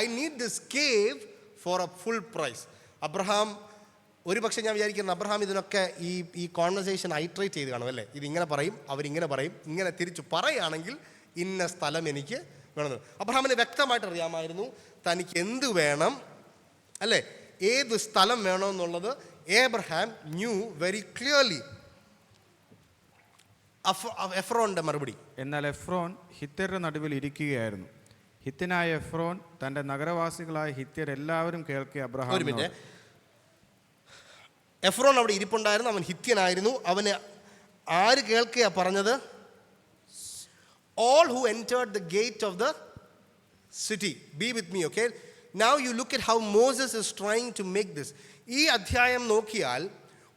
I need this cave for a full price. അബ്രഹാം ഒരു പക്ഷേ ഞാൻ വിചാരിക്കുന്നത് അബ്രഹാം ഇതിനൊക്കെ ഈ കോൺവെർസേഷൻ ഐട്രേറ്റ് ചെയ്ത് കാണും, അല്ലേ? ഇതിങ്ങനെ പറയും, അവരിങ്ങനെ പറയും, ഇങ്ങനെ തിരിച്ചു പറയുകയാണെങ്കിൽ ഇന്ന സ്ഥലം എനിക്ക് വേണമെന്ന്. അബ്രഹാമിന് വ്യക്തമായിട്ട് അറിയാമായിരുന്നു തനിക്ക് എന്ത് വേണം, അല്ലേ, ഏത് സ്ഥലം വേണമെന്നുള്ളത്. Abraham knew very clearly. എഫ്രോന്റെ മറുപടി. എന്നാൽ എഫ്രോൻ ഹിത്യരുടെ നടുവിൽ ഇരിക്കുകയായിരുന്നു. ഹിത്യനായ എഫ്രോൻ തൻ്റെ നഗരവാസികളായ ഹിത്യർ എല്ലാവരും കേൾക്കെ അബ്രഹാം. ഒരു മിനിറ്റ്. എഫ്രോൻ അവിടെ ഇരിപ്പുണ്ടായിരുന്നു, അവൻ ഹിത്യനായിരുന്നു. അവന് ആര് കേൾക്കുകയാ പറഞ്ഞത്? All who entered the gate of the city. Be with me, okay? Now you look at how Moses is trying to make this. ഈ അധ്യായം നോക്കിയാൽ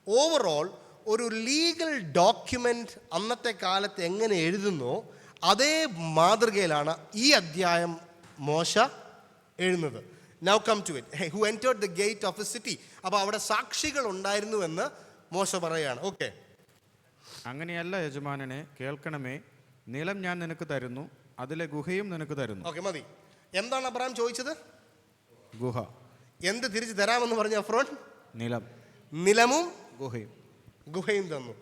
ഓവറോൾ ഒരു ലീഗൽ ഡോക്യുമെൻ്റ് അന്നത്തെ കാലത്ത് എങ്ങനെ എഴുതുന്നോ അതേ മാതൃകയിലാണ് ഈ അധ്യായം മോശ എഴുതുന്നത്. Now come to it. Hey, who entered the gate of a city. അപ്പോൾ അവിടെ സാക്ഷികൾ ഉണ്ടായിരുന്നുവെന്ന് മോശ പറയുകയാണ്. ഓക്കെ, അങ്ങനെയല്ല യജമാനനെ, കേൾക്കണമേ, നിലം ഞാൻ നിനക്ക് തരുന്നു, അതിലെ ഗുഹയും നിനക്ക് തരുന്നു. ഓക്കെ, മതി. എന്താണ് അബ്രഹാം ചോദിച്ചത്? ഗുഹ. എന്ത് തിരിച്ച് തരാമെന്ന് പറഞ്ഞു എഫ്രോൻ? നിലവും ഗുഹയും തന്നു.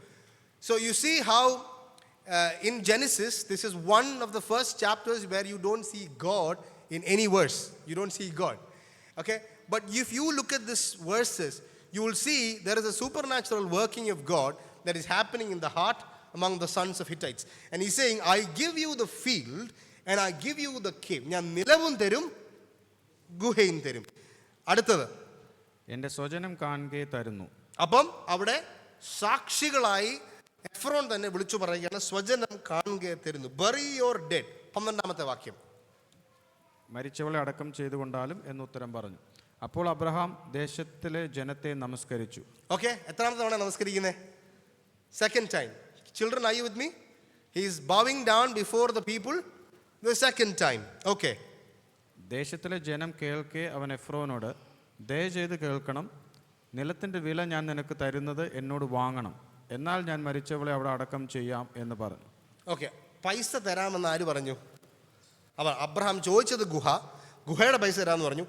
So you see how in Genesis, this is one of the first chapters where you don't see God in any verse. You don't see God. Okay? But if you look at these verses, you will see there is a supernatural working of God that is happening in the heart among the sons of Hittites. And he's saying, I give you the field and I give you the cave. ഞാൻ നിലവും തരും ഗുഹയും തരും. അടുത്തത്, എൻ്റെ സ്വജനം കാണുകെ തരുന്നു. അപ്പം അവിടെ സാക്ഷികളായി Ephron തന്നെ വിളിച്ചു പറയുകയാണ്, സ്വജനം കാണുകെ തരുന്നു. Bury your dead. 12ാമത്തെ വാക്യം, മരിച്ചവളെ അടക്കം ചെയ്തുകൊണ്ടാലും എന്നുത്തരം പറഞ്ഞു. അപ്പോൾ അബ്രഹാം ദേശത്തിലെ ജനത്തെ നമസ്കരിച്ചു. ഓക്കെ, എത്രാമത്തെ തവണ നമസ്കരിക്കുന്നത്? Second time. Children, are you with me? He is bowing down before the people the second time. Okay. ദേശത്തിലെ ജനം കേൾക്കെ അവൻ എഫ്രോനോട്, ദയ ചെയ്ത് കേൾക്കണം, നിലത്തിൻ്റെ വില ഞാൻ നിനക്ക് തരുന്നത് എന്നോട് വാങ്ങണം, എന്നാൽ ഞാൻ മരിച്ചവളെ അവിടെ അടക്കം ചെയ്യാം എന്ന് പറഞ്ഞു. ഓക്കെ, പൈസ തരാമെന്ന് ആര് പറഞ്ഞു? അബ്രഹാം ചോദിച്ചത് ഗുഹയുടെ പൈസ തരാമെന്ന് പറഞ്ഞു.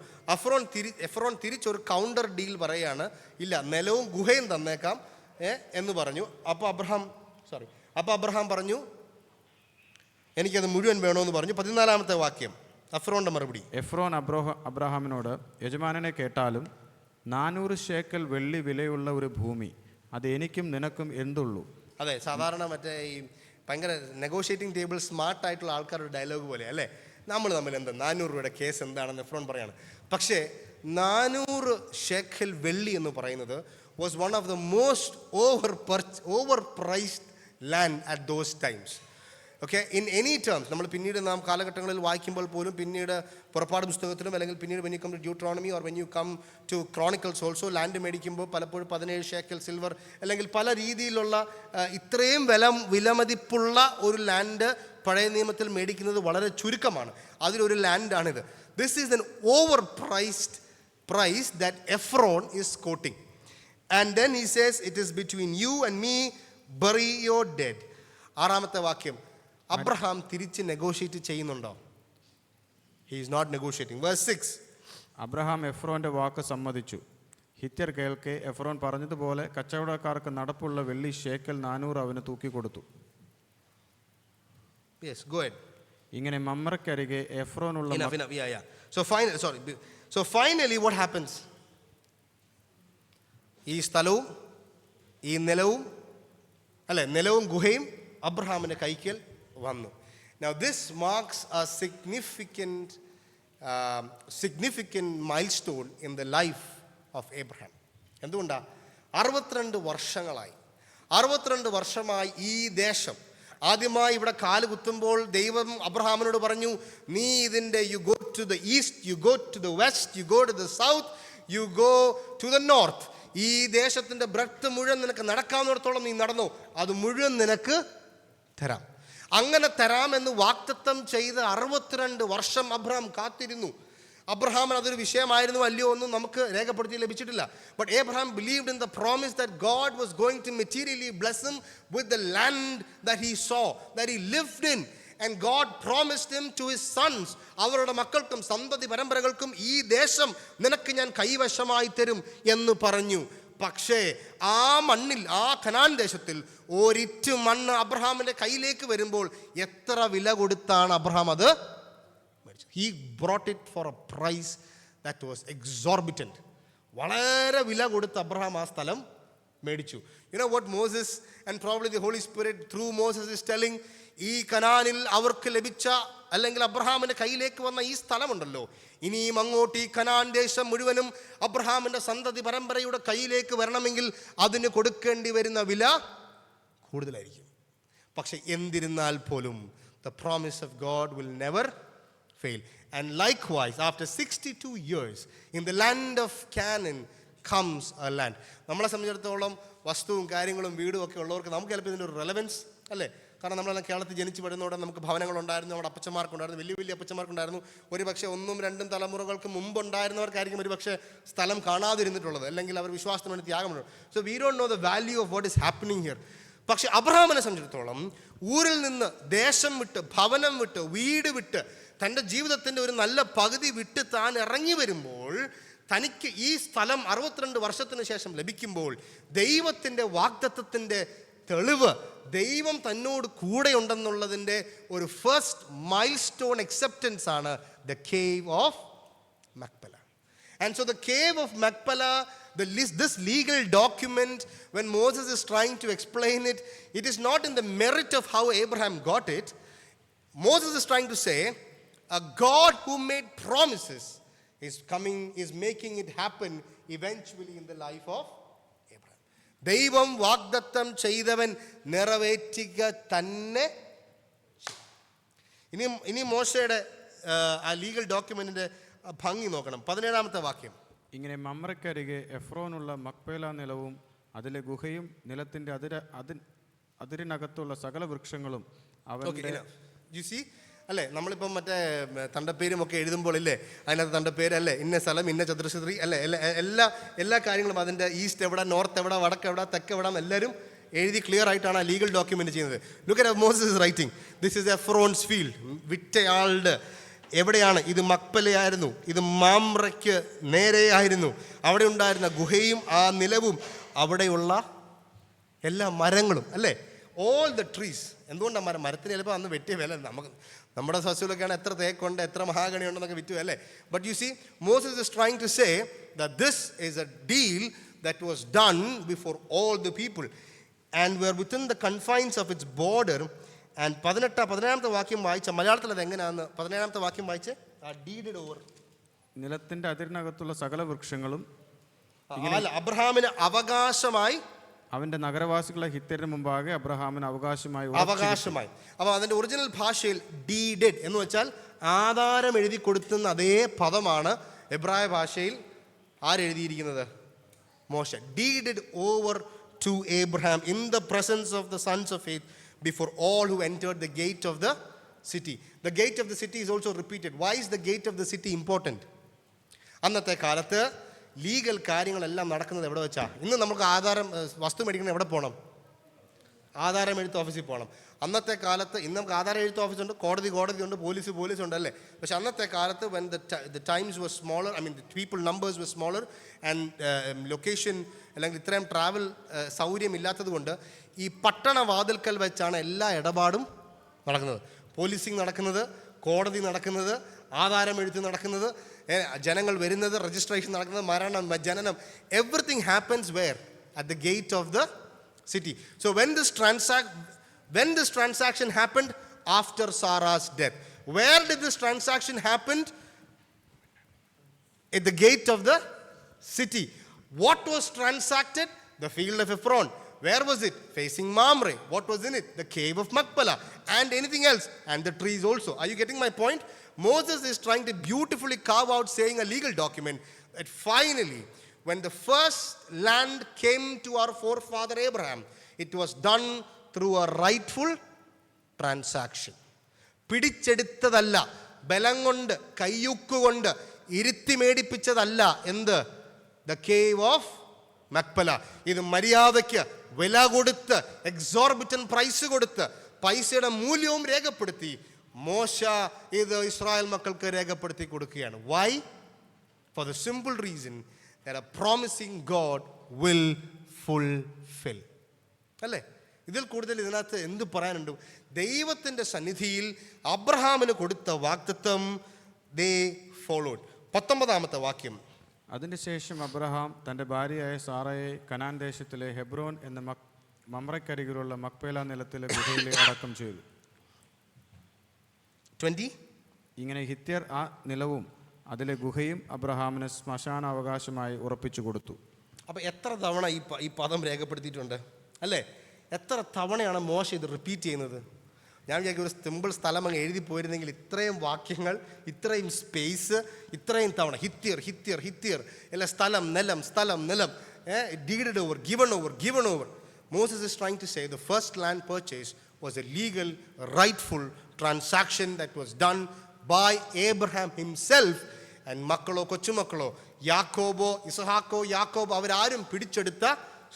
എഫ്രോൻ തിരിച്ചൊരു കൗണ്ടർ ഡീൽ പറയുകയാണ്, ഇല്ല നിലവും ഗുഹയും തന്നേക്കാം എന്ന് പറഞ്ഞു. അപ്പോൾ അബ്രഹാം പറഞ്ഞു, എനിക്കത് മുഴുവൻ വേണമെന്ന് പറഞ്ഞു. 14ാമത്തെ വാക്യം, എഫ്രോന്റെ മറുപടി. എഫ്രോൻ അബ്രഹാമിനോട്, യജമാനനെ കേട്ടാലും 400 ശേക്കൽ വെള്ളി വിലയുള്ള ഒരു ഭൂമി, അത് എനിക്കും നിനക്കും എന്തുള്ളൂ? അതെ, സാധാരണ മറ്റേ ഈ ഭയങ്കര നെഗോഷിയേറ്റിംഗ് ടേബിൾ സ്മാർട്ടായിട്ടുള്ള ആൾക്കാരുടെ ഡയലോഗ് പോലെ അല്ലേ, നമ്മൾ തമ്മിൽ എന്താ 400 രൂപയുടെ കേസ് എന്താണെന്ന് എഫ്രോൻ പറയാണ്. പക്ഷേ 400 ഷേക്കൽ വെള്ളി എന്ന് പറയുന്നത് was one of the most over priced land at those times. Okay, in any terms നമ്മൾ പിന്നീട് നാം കാലഘട്ടങ്ങളിൽ വായിക്കുമ്പോൾ പോലും, പിന്നീട് പുറപ്പാട് പുസ്തകത്തിലും അല്ലെങ്കിൽ പിന്നീട് when you come to Deuteronomy or when you come to Chronicles also, land മേടിക്കുമ്പോൾ പലപ്പോഴും 17 ഷേക്കൽ സിൽവർ അല്ലെങ്കിൽ പല രീതിയിലുള്ള ഇത്രയും വിലമതിപ്പുള്ള ഒരു ലാൻഡ് പഴയ നിയമത്തിൽ മേടിക്കുന്നത് വളരെ ചുരുക്കമാണ്. അതിലൊരു ലാൻഡാണിത്. This is an overpriced price that Ephron is quoting. And then he says, it is between you and me, bury your dead. 6ാമത്തെ വാക്യം, അബ്രഹാം തിരിച്ച് നെഗോഷിയേറ്റ് ചെയ്യുന്നുണ്ടോ? He is not negotiating. Verse 6, അബ്രഹാം എഫ്രോന്റെ വാക്ക് സമ്മതിച്ചു. ഹിത്യർ കേൾക്കെ എഫ്രോൻ പറഞ്ഞതുപോലെ കച്ചവടക്കാർക്ക് നടപ്പുള്ള വെള്ളി ഷേക്കൽ 400 അവന് തൂക്കിക്കൊടുത്തു. Yes, go ahead. ഇങ്ങനെ മമ്രക്കരികെ എഫ്രോനുള്ള Enough. Yeah. So finally what happens? ഈ സ്ഥലവും ഈ നിലവും ഗുഹയും അബ്രഹാമിന്റെ കൈക്കൽ വന്നു. Now this marks a significant milestone in the life of Abraham. എന്തുകൊണ്ടാ? 62 വർഷമായി ഈ ദേശം, ആദ്യമായി ഇവിടെ കാല് കുത്തുമ്പോൾ ദൈവം അബ്രഹാമിനോട് പറഞ്ഞു, നീ ഇതിൻ്റെ you go to the east, you go to the west, you go to the south, you go to the north. ഈ ദേശത്തിൻ്റെ ബ്രെഡ്ത്ത് മുഴുവൻ നിനക്ക് നടക്കാവുന്നിടത്തോളം നീ നടന്നു, അത് മുഴുവൻ നിനക്ക് തരാം. അങ്ങനെ തരാമെന്ന് വാഗ്ദത്തം ചെയ്ത് 62 വർഷം അബ്രഹാം കാത്തിരുന്നു. അബ്രഹാമിന് അതൊരു വിഷയമായിരുന്നു അല്ലയോ ഒന്നും നമുക്ക് രേഖപ്പെടുത്തി ലഭിച്ചിട്ടില്ല. But Abraham believed in the promise that God was going to materially bless him with the land that he saw, that he lived in. And God promised him to his sons, അവരുടെ മക്കൾക്കും സന്തതി പരമ്പരകൾക്കും ഈ ദേശം നിനക്ക് ഞാൻ കൈവശമായി തരും എന്ന് പറഞ്ഞു. പക്ഷേ ആ മണ്ണിൽ, ആ കനാൻ ദേശത്തിൽ ഒരിറ്റു മണ്ണ് അബ്രഹാമിൻ്റെ കയ്യിലേക്ക് വരുമ്പോൾ എത്ര വില കൊടുത്താണ് അബ്രഹാം അത് മേടിച്ചത്? He brought it for a price that was exorbitant. വളരെ വില കൊടുത്ത് അബ്രഹാം ആ സ്ഥലം മേടിച്ചു. You know what Moses and probably the Holy Spirit through Moses is telling? ഈ കനാനിൽ അവർക്ക് ലഭിച്ച അല്ലെങ്കിൽ അബ്രഹാമിൻ്റെ കയ്യിലേക്ക് വന്ന ഈ സ്ഥലമുണ്ടല്ലോ, ഇനിയും അങ്ങോട്ട് ഈ കനാൻ ദേശം മുഴുവനും അബ്രഹാമിൻ്റെ സന്തതി പരമ്പരയുടെ കയ്യിലേക്ക് വരണമെങ്കിൽ അതിന് കൊടുക്കേണ്ടി വരുന്ന വില കൂടുതലായിരിക്കും. പക്ഷെ എന്തിരുന്നാൽ പോലും the promise of God will never fail. And likewise, after 62 years, in the land of Canaan comes a land. നമ്മളെ സംബന്ധിച്ചിടത്തോളം വസ്തുവും കാര്യങ്ങളും വീടും ഒക്കെ ഉള്ളവർക്ക് നമുക്ക് ചിലപ്പോൾ ഇതിൻ്റെ ഒരു റെലവൻസ് അല്ലേ? കാരണം നമ്മളെല്ലാം കേരളത്തിൽ ജനിച്ച് വരുന്നതോടെ നമുക്ക് ഭവനങ്ങളുണ്ടായിരുന്നു, നമ്മുടെ അപ്പച്ചന്മാർക്കുണ്ടായിരുന്നു, വലിയ അപ്പച്ചന്മാർക്കുണ്ടായിരുന്നു. ഒരു പക്ഷേ 1-2 തലമുറകൾക്ക് മുമ്പുണ്ടായിരുന്നവർക്കായിരിക്കും ഒരു പക്ഷേ സ്ഥലം കാണാതിരുന്നിട്ടുള്ളത്, അല്ലെങ്കിൽ അവർ വിശ്വാസത്തിന് വേണ്ടി ത്യാഗമുണ്ട്. So we don't know the value of what is happening here. പക്ഷെ അബ്രഹാമിനെ സംബന്ധിച്ചിടത്തോളം ഊരിൽ നിന്ന്, ദേശം വിട്ട്, ഭവനം വിട്ട്, വീട് വിട്ട്, തൻ്റെ ജീവിതത്തിൻ്റെ ഒരു നല്ല പകുതി വിട്ട് താൻ ഇറങ്ങി വരുമ്പോൾ, തനിക്ക് ഈ സ്ഥലം 62 വർഷത്തിന് ശേഷം ലഭിക്കുമ്പോൾ ദൈവത്തിൻ്റെ വാഗ്ദത്തത്തിൻ്റെ തെളിവ് ദൈവം തന്നോട് കൂടെ ഉണ്ടെന്നുള്ളതിൻ്റെ ഒരു ഫസ്റ്റ് മൈൽ സ്റ്റോൺ അക്സെപ്റ്റൻസ് ആണ് the cave of Machpelah. And so the cave of Machpelah, this legal document, when Moses is trying to explain it, it is not in the merit of how Abraham got it. Moses is trying to say, a God who made promises is making it happen eventually in the life of Abraham. ദൈവം വാഗ്ദത്തം ചെയ്തവൻ നിറവേറ്റുക തന്നെ. ഇനി മോശയുടെ ആ legal ഡോക്യുമെന്റിന്റെ ഭംഗി നോക്കണം. 17-ാമത്തെ വാക്യം. ഇങ്ങനെ മമ്രയ്ക്കരികെ എഫ്രോനുള്ള മക്പേല നിലവും അതിലെ ഗുഹയും നിലത്തിന്റെ അതിരിനകത്തുള്ള സകല വൃക്ഷങ്ങളും അവന്റെ അല്ലേ, നമ്മളിപ്പം മറ്റേ തണ്ടപ്പേരും ഒക്കെ എഴുതുമ്പോൾ ഇല്ലേ, അതിനകത്ത് തണ്ടപ്പേര് അല്ലേ, ഇന്ന സ്ഥലം ഇന്ന ചതുരശ്രീ അല്ലേ, എല്ലാ കാര്യങ്ങളും അതിൻ്റെ ഈസ്റ്റ് എവിടെ, നോർത്ത് എവിടെ, വടക്ക് എവിടെ, തെക്ക് എവിടെ എല്ലാവരും എഴുതി ക്ലിയർ ആയിട്ടാണ് ആ ലീഗൽ ഡോക്യുമെന്റ് ചെയ്യുന്നത്. Look at Moses is writing, this is Ephron's field, വിറ്റയാളുടെ എവിടെയാണ്, ഇത് മക്പലയായിരുന്നു, ഇത് മാമ്രയ്ക്ക് നേരെയായിരുന്നു, അവിടെ ഉണ്ടായിരുന്ന ഗുഹയും ആ നിലവും അവിടെയുള്ള എല്ലാ മരങ്ങളും അല്ലേ, ഓൾ ദ ട്രീസ്. എന്തുകൊണ്ടാണ് മരത്തിന് ചിലപ്പോൾ അന്ന് വെട്ടിയ വില, നമ്മുടെ സസ്യത്തിലൊക്കെയാണ് എത്ര തേക്കുണ്ട്, എത്ര മഹാഗണി ഉണ്ടെന്നൊക്കെ വിറ്റു അല്ലേ. But you see Moses is trying to say that this is a deal that was done before all the people and were within the confines of its border. And 17-ാമത്തെ വാക്യം വായിച്ച മലയാളത്തിൽ അത് എങ്ങനെയാണെന്ന് 17-ാമത്തെ വാക്യം വായിച്ച് ഡീഡഡ് ഓവർ. നിലത്തിന്റെ അതിരിനകത്തുള്ള സകല വൃക്ഷങ്ങളും അബ്രഹാമിന് അവകാശമായി, അവന്റെ നഗരവാസികളെ ഹിത്യരുടെ മുമ്പാകെ അബ്രഹാമിന് അവകാശമായി. അപ്പോൾ അതിന്റെ ഒറിജിനൽ ഭാഷയിൽ ഡീഡഡ് എന്ന് വെച്ചാൽ ആധാരം എഴുതി കൊടുത്തുന്ന അതേ പദമാണ് എബ്രായ ഭാഷയിൽ ആരെഴുതിയിരിക്കുന്നത്, മോശ. Deeded over to Abraham in the presence of the sons of faith before all who entered the gate of the city. The gate of the city is also repeated. Why is the gate of the city important? അന്നത്തെ കാലത്ത് legal കാര്യങ്ങളെല്ലാം നടക്കുന്നത് എവിടെ വെച്ചാൽ, ഇന്ന് നമുക്ക് ആധാരം വസ്തു മേടിക്കണം എവിടെ പോകണം, ആധാരം എഴുത്ത് ഓഫീസിൽ പോകണം. അന്നത്തെ കാലത്ത് ഇന്ന് നമുക്ക് ആധാരം എഴുത്ത് ഓഫീസുണ്ട്, കോടതി ഉണ്ട്, പോലീസ് ഉണ്ട് അല്ലേ. പക്ഷെ അന്നത്തെ കാലത്ത് when the times were smaller, I mean the people numbers were smaller and location അല്ലെങ്കിൽ ഇത്രയും ട്രാവൽ സൗകര്യം ഇല്ലാത്തത് കൊണ്ട് ഈ പട്ടണ വാതിൽക്കൽ വെച്ചാണ് എല്ലാ ഇടപാടും നടക്കുന്നത്. പോലീസിങ് നടക്കുന്നത്, കോടതി നടക്കുന്നത്, ആധാരം എഴുത്ത് നടക്കുന്നത്, ജനങ്ങൾ വരുന്നത്, രജിസ്ട്രേഷൻ നടക്കുന്നത്, മരണം, ജനനം, everything happens where at the gate of the city. So when this transaction happened after Sarah's death, where did this transaction happen? At the gate of the city. What was transacted? The field of Ephron. Where was it? Facing Mamre. What was in it? The cave of Machpelah. And anything else. And the trees also. Are you getting my point? Moses is trying to beautifully carve out, saying a legal document, that finally when the first land came to our forefather Abraham, it was done through a rightful transaction. പിടിച്ചെടുത്തതല്ല, ബലം കൊണ്ട്, കയ്യൂക്കുകൊണ്ട് ഇരുത്തി മേടിപ്പിച്ചതല്ല. എന്ത്? The cave of Machpelah. ഇത് മര്യാദയ്ക്ക് വില കൊടുത്ത്, എക്സോർബിറ്റൻ പ്രൈസ് കൊടുത്ത്, പൈസയുടെ മൂല്യവും രേഖപ്പെടുത്തി മോശ ഇത് ഇസ്രായേൽ മക്കൾക്ക് രേഖപ്പെടുത്തി കൊടുക്കുകയാണ്. Why? For the simple reason that a promising God will fulfill. അല്ലേ? ഇതിൽ കൂടുതൽ ഇതിനകത്ത് എന്ത് പറയാനുണ്ട്? ദൈവത്തിൻ്റെ സന്നിധിയിൽ അബ്രഹാമിന് കൊടുത്ത വാഗ്ദത്തം they followed. 19-ാമത്തെ വാക്യം. അതിനുശേഷം അബ്രഹാം തൻ്റെ ഭാര്യയായ സാറയെ കനാൻ ദേശത്തിലെ ഹെബ്രോൻ എന്ന മമ്രയ്ക്കരികിലുള്ള മക്പേല നിലത്തിലെ ഗുഹയിൽ അടക്കം ചെയ്തു. 20. ഇങ്ങനെ ഹിത്യർ ആ നിലവും അതിലെ ഗുഹയും അബ്രഹാമിന് ശ്മശാനാവകാശമായി ഉറപ്പിച്ചു കൊടുത്തു. അപ്പോൾ എത്ര തവണ ഈ പദം രേഖപ്പെടുത്തിയിട്ടുണ്ട് അല്ലേ? എത്ര തവണയാണ് മോശ ഇത് റിപ്പീറ്റ് ചെയ്യുന്നത്? ഞാൻ വിചാരിക്കും ഒരു സിമ്പിൾ സ്ഥലം അങ്ങ് എഴുതി പോയിരുന്നെങ്കിൽ ഇത്രയും വാക്യങ്ങൾ, ഇത്രയും സ്പേസ്, ഇത്രയും തവണ ഹിത്യർ ഹിത്യർ ഹിത്യർ അല്ല, സ്ഥലം നിലം, സ്ഥലം നിലം, deeded over, given over, given over. Moses is trying to say the first land purchase was a legal, rightful transaction that was done by Abraham himself. And മക്കളോ കൊച്ചുമക്കളോ യാക്കോബോ ഇസഹാക്കോ യാക്കോബോ അവരാരും പിടിച്ചെടുത്ത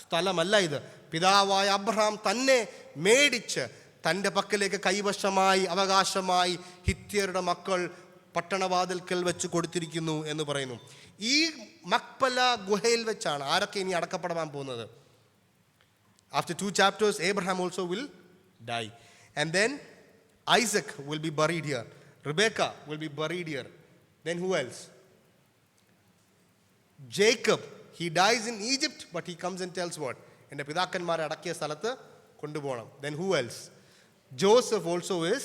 സ്ഥലമല്ല ഇത്. പിതാവായ അബ്രഹാം തന്നെ മേടിച്ച് തൻ്റെ പക്കലേക്ക് കൈവശമായി, അവകാശമായി ഹിത്യരുടെ മക്കൾ പട്ടണവാതിൽക്കൽ വെച്ച് കൊടുത്തിരിക്കുന്നു എന്ന് പറയുന്നു. ഈ മക്പല ഗുഹയിൽ വെച്ചാണ് ആരൊക്കെ ഇനി അടക്കപ്പെടാൻ പോകുന്നത്? After 2 chapters, Abraham also will die. And then Isaac will be buried here. Rebecca will be buried here. Then who else? Jacob. He dies in Egypt, but he comes and tells what? എൻ്റെ പിതാക്കന്മാരെ അടക്കിയ സ്ഥലത്ത് കൊണ്ടുപോകണം. Then who else? Joseph also is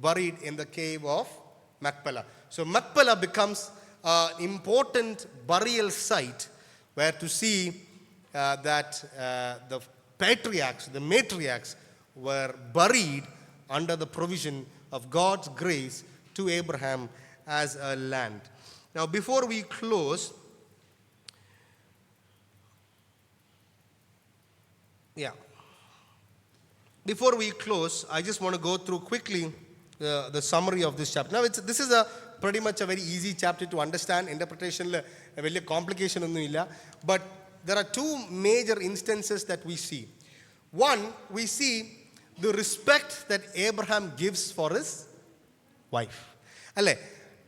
buried in the cave of Machpelah. So Machpelah becomes an important burial site where to see that the patriarchs, the matriarchs were buried under the provision of God's grace to Abraham as a land. Now before we close, before we close, I just want to go through quickly the summary of this chapter. Now this is a pretty much a very easy chapter to understand. Interpretation വലിയ complication ഒന്നുമില്ല. But there are 2 major instances that we see. One, we see the respect that Abraham gives for his wife. Alle,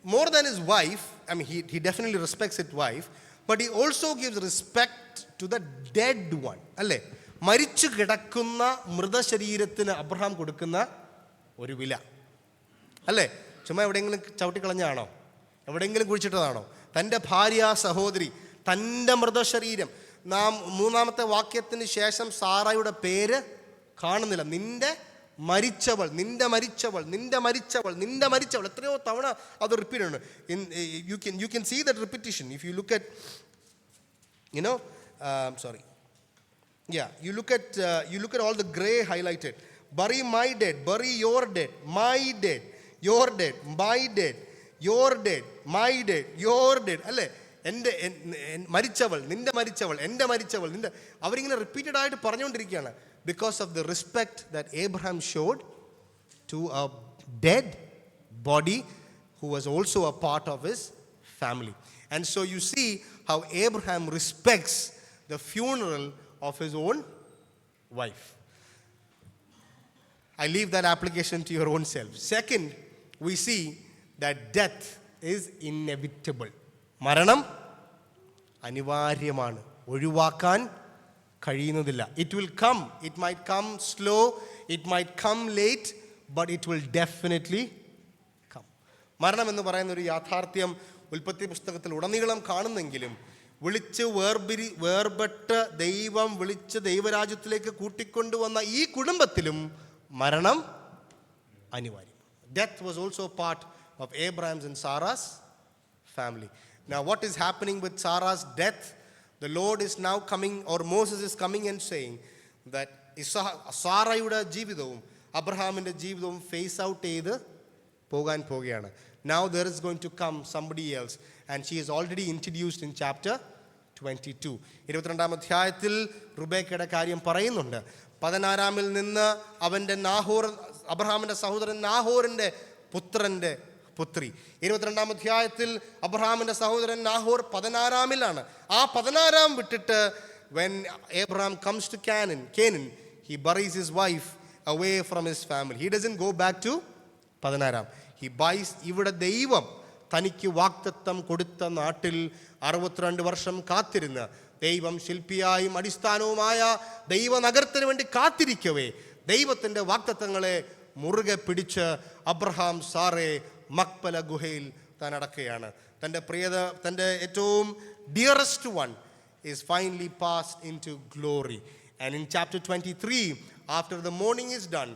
more than his wife, I mean, he definitely respects his wife, but he also gives respect to the dead one. Alle, മരിച്ചു കിടക്കുന്ന മൃതശരീരത്തിന് Abraham കൊടുക്കുന്ന ഒരു വില അല്ലേ? ചുമ്മാ എവിടെയെങ്കിലും ചവിട്ടിക്കളഞ്ഞാണോ? എവിടെയെങ്കിലും കുഴിച്ചിട്ടതാണോ? തൻ്റെ ഭാര്യ സഹോദരി, തൻ്റെ മൃതശരീരം. നാം 3-ാമത്തെ വാക്യത്തിന് ശേഷം സാറായുടെ പേര് കാണുന്നില്ല. നിന്റെ മരിച്ചവൾ, നിന്റെ മരിച്ചവൾ, നിന്റെ മരിച്ചവൾ, നിന്റെ മരിച്ചവൾ. എത്രയോ തവണ അത് റിപ്പീറ്റ് ഉണ്ട്. You can see that repetition if you look at, you look at all the gray highlighted. Bury my dead, bury your dead, my dead, your dead, my dead, your dead, my dead, your dead. അല്ലേ? എൻ്റെ മരിച്ചവൾ, നിന്റെ മരിച്ചവൾ, എൻ്റെ മരിച്ചവൾ, നിന്റെ. അവരിങ്ങനെ repeated ആയിട്ട് പറഞ്ഞുകൊണ്ടിരിക്കുകയാണ്. Because of the respect that Abraham showed to a dead body who was also a part of his family. And so you see how Abraham respects the funeral of his own wife. I leave that application to your own self. Second, we see that death is inevitable. മരണം അനിവാര്യമാണ്, ഒഴിവാക്കാൻ കഴിയുന്നതില്ല. It will come. It might come slow, it might come late, but it will definitely come. മരണം എന്ന് പറയുന്ന ഒരു യാഥാർത്ഥ്യം ഉൽപ്പത്തി പുസ്തകത്തിൽ ഉടനീളം കാണുന്നെങ്കിലും വിളിച്ച് വേർപെട്ട് ദൈവം വിളിച്ച് ദൈവരാജ്യത്തിലേക്ക് കൂട്ടിക്കൊണ്ടുവന്ന ഈ കുടുംബത്തിലും മരണം അനിവാര്യം. Death was also part of Abraham's and Sarah's family. Now what is happening with Sarah's death? The Lord is now coming, or Moses is coming and saying that സാറയുടെ ജീവിതവും അബ്രഹാമിൻ്റെ ജീവിതവും ഫേസ് ഔട്ട് ചെയ്ത് പോകാൻ പോകുകയാണ്. Now there is going to come somebody else, and she is already introduced in chapter 22. 22-ാം അധ്യായത്തിൽ റുബേക്കയുടെ കാര്യം പറയുന്നുണ്ട്. 16-ാമിൽ നിന്ന് അവൻ്റെ നാഹോർ, അബ്രഹാമിൻ്റെ സഹോദരൻ നാഹോറിൻ്റെ പുത്രൻ്റെ പുത്രി. 22-ാം അധ്യായത്തിൽ അബ്രഹാമിൻ്റെ സഹോദരൻ നാഹോർ 16-ാമിലാണ്. ആ 16-ാം വിട്ടിട്ട് when Abraham comes to Canaan, he buries his wife away from his family. He doesn't go back to 16-ാം. He buys. ഇവിടെ ദൈവം തനിക്ക് വാഗ്ദത്തം കൊടുത്ത നാട്ടിൽ 62 വർഷം കാത്തിരുന്ന് ദൈവം ശില്പിയായും അടിസ്ഥാനവുമായ ദൈവനഗരത്തിന് വേണ്ടി കാത്തിരിക്കവേ ദൈവത്തിൻ്റെ വാഗ്ദത്തങ്ങളെ മുറുകെ പിടിച്ച് അബ്രഹാം സാറയെ മക്പല ഗുഹയിൽ താൻ അടക്കുകയാണ്. തൻ്റെ ഏറ്റവും dearest one is finally passed into glory. And in chapter 23, after the mourning is done,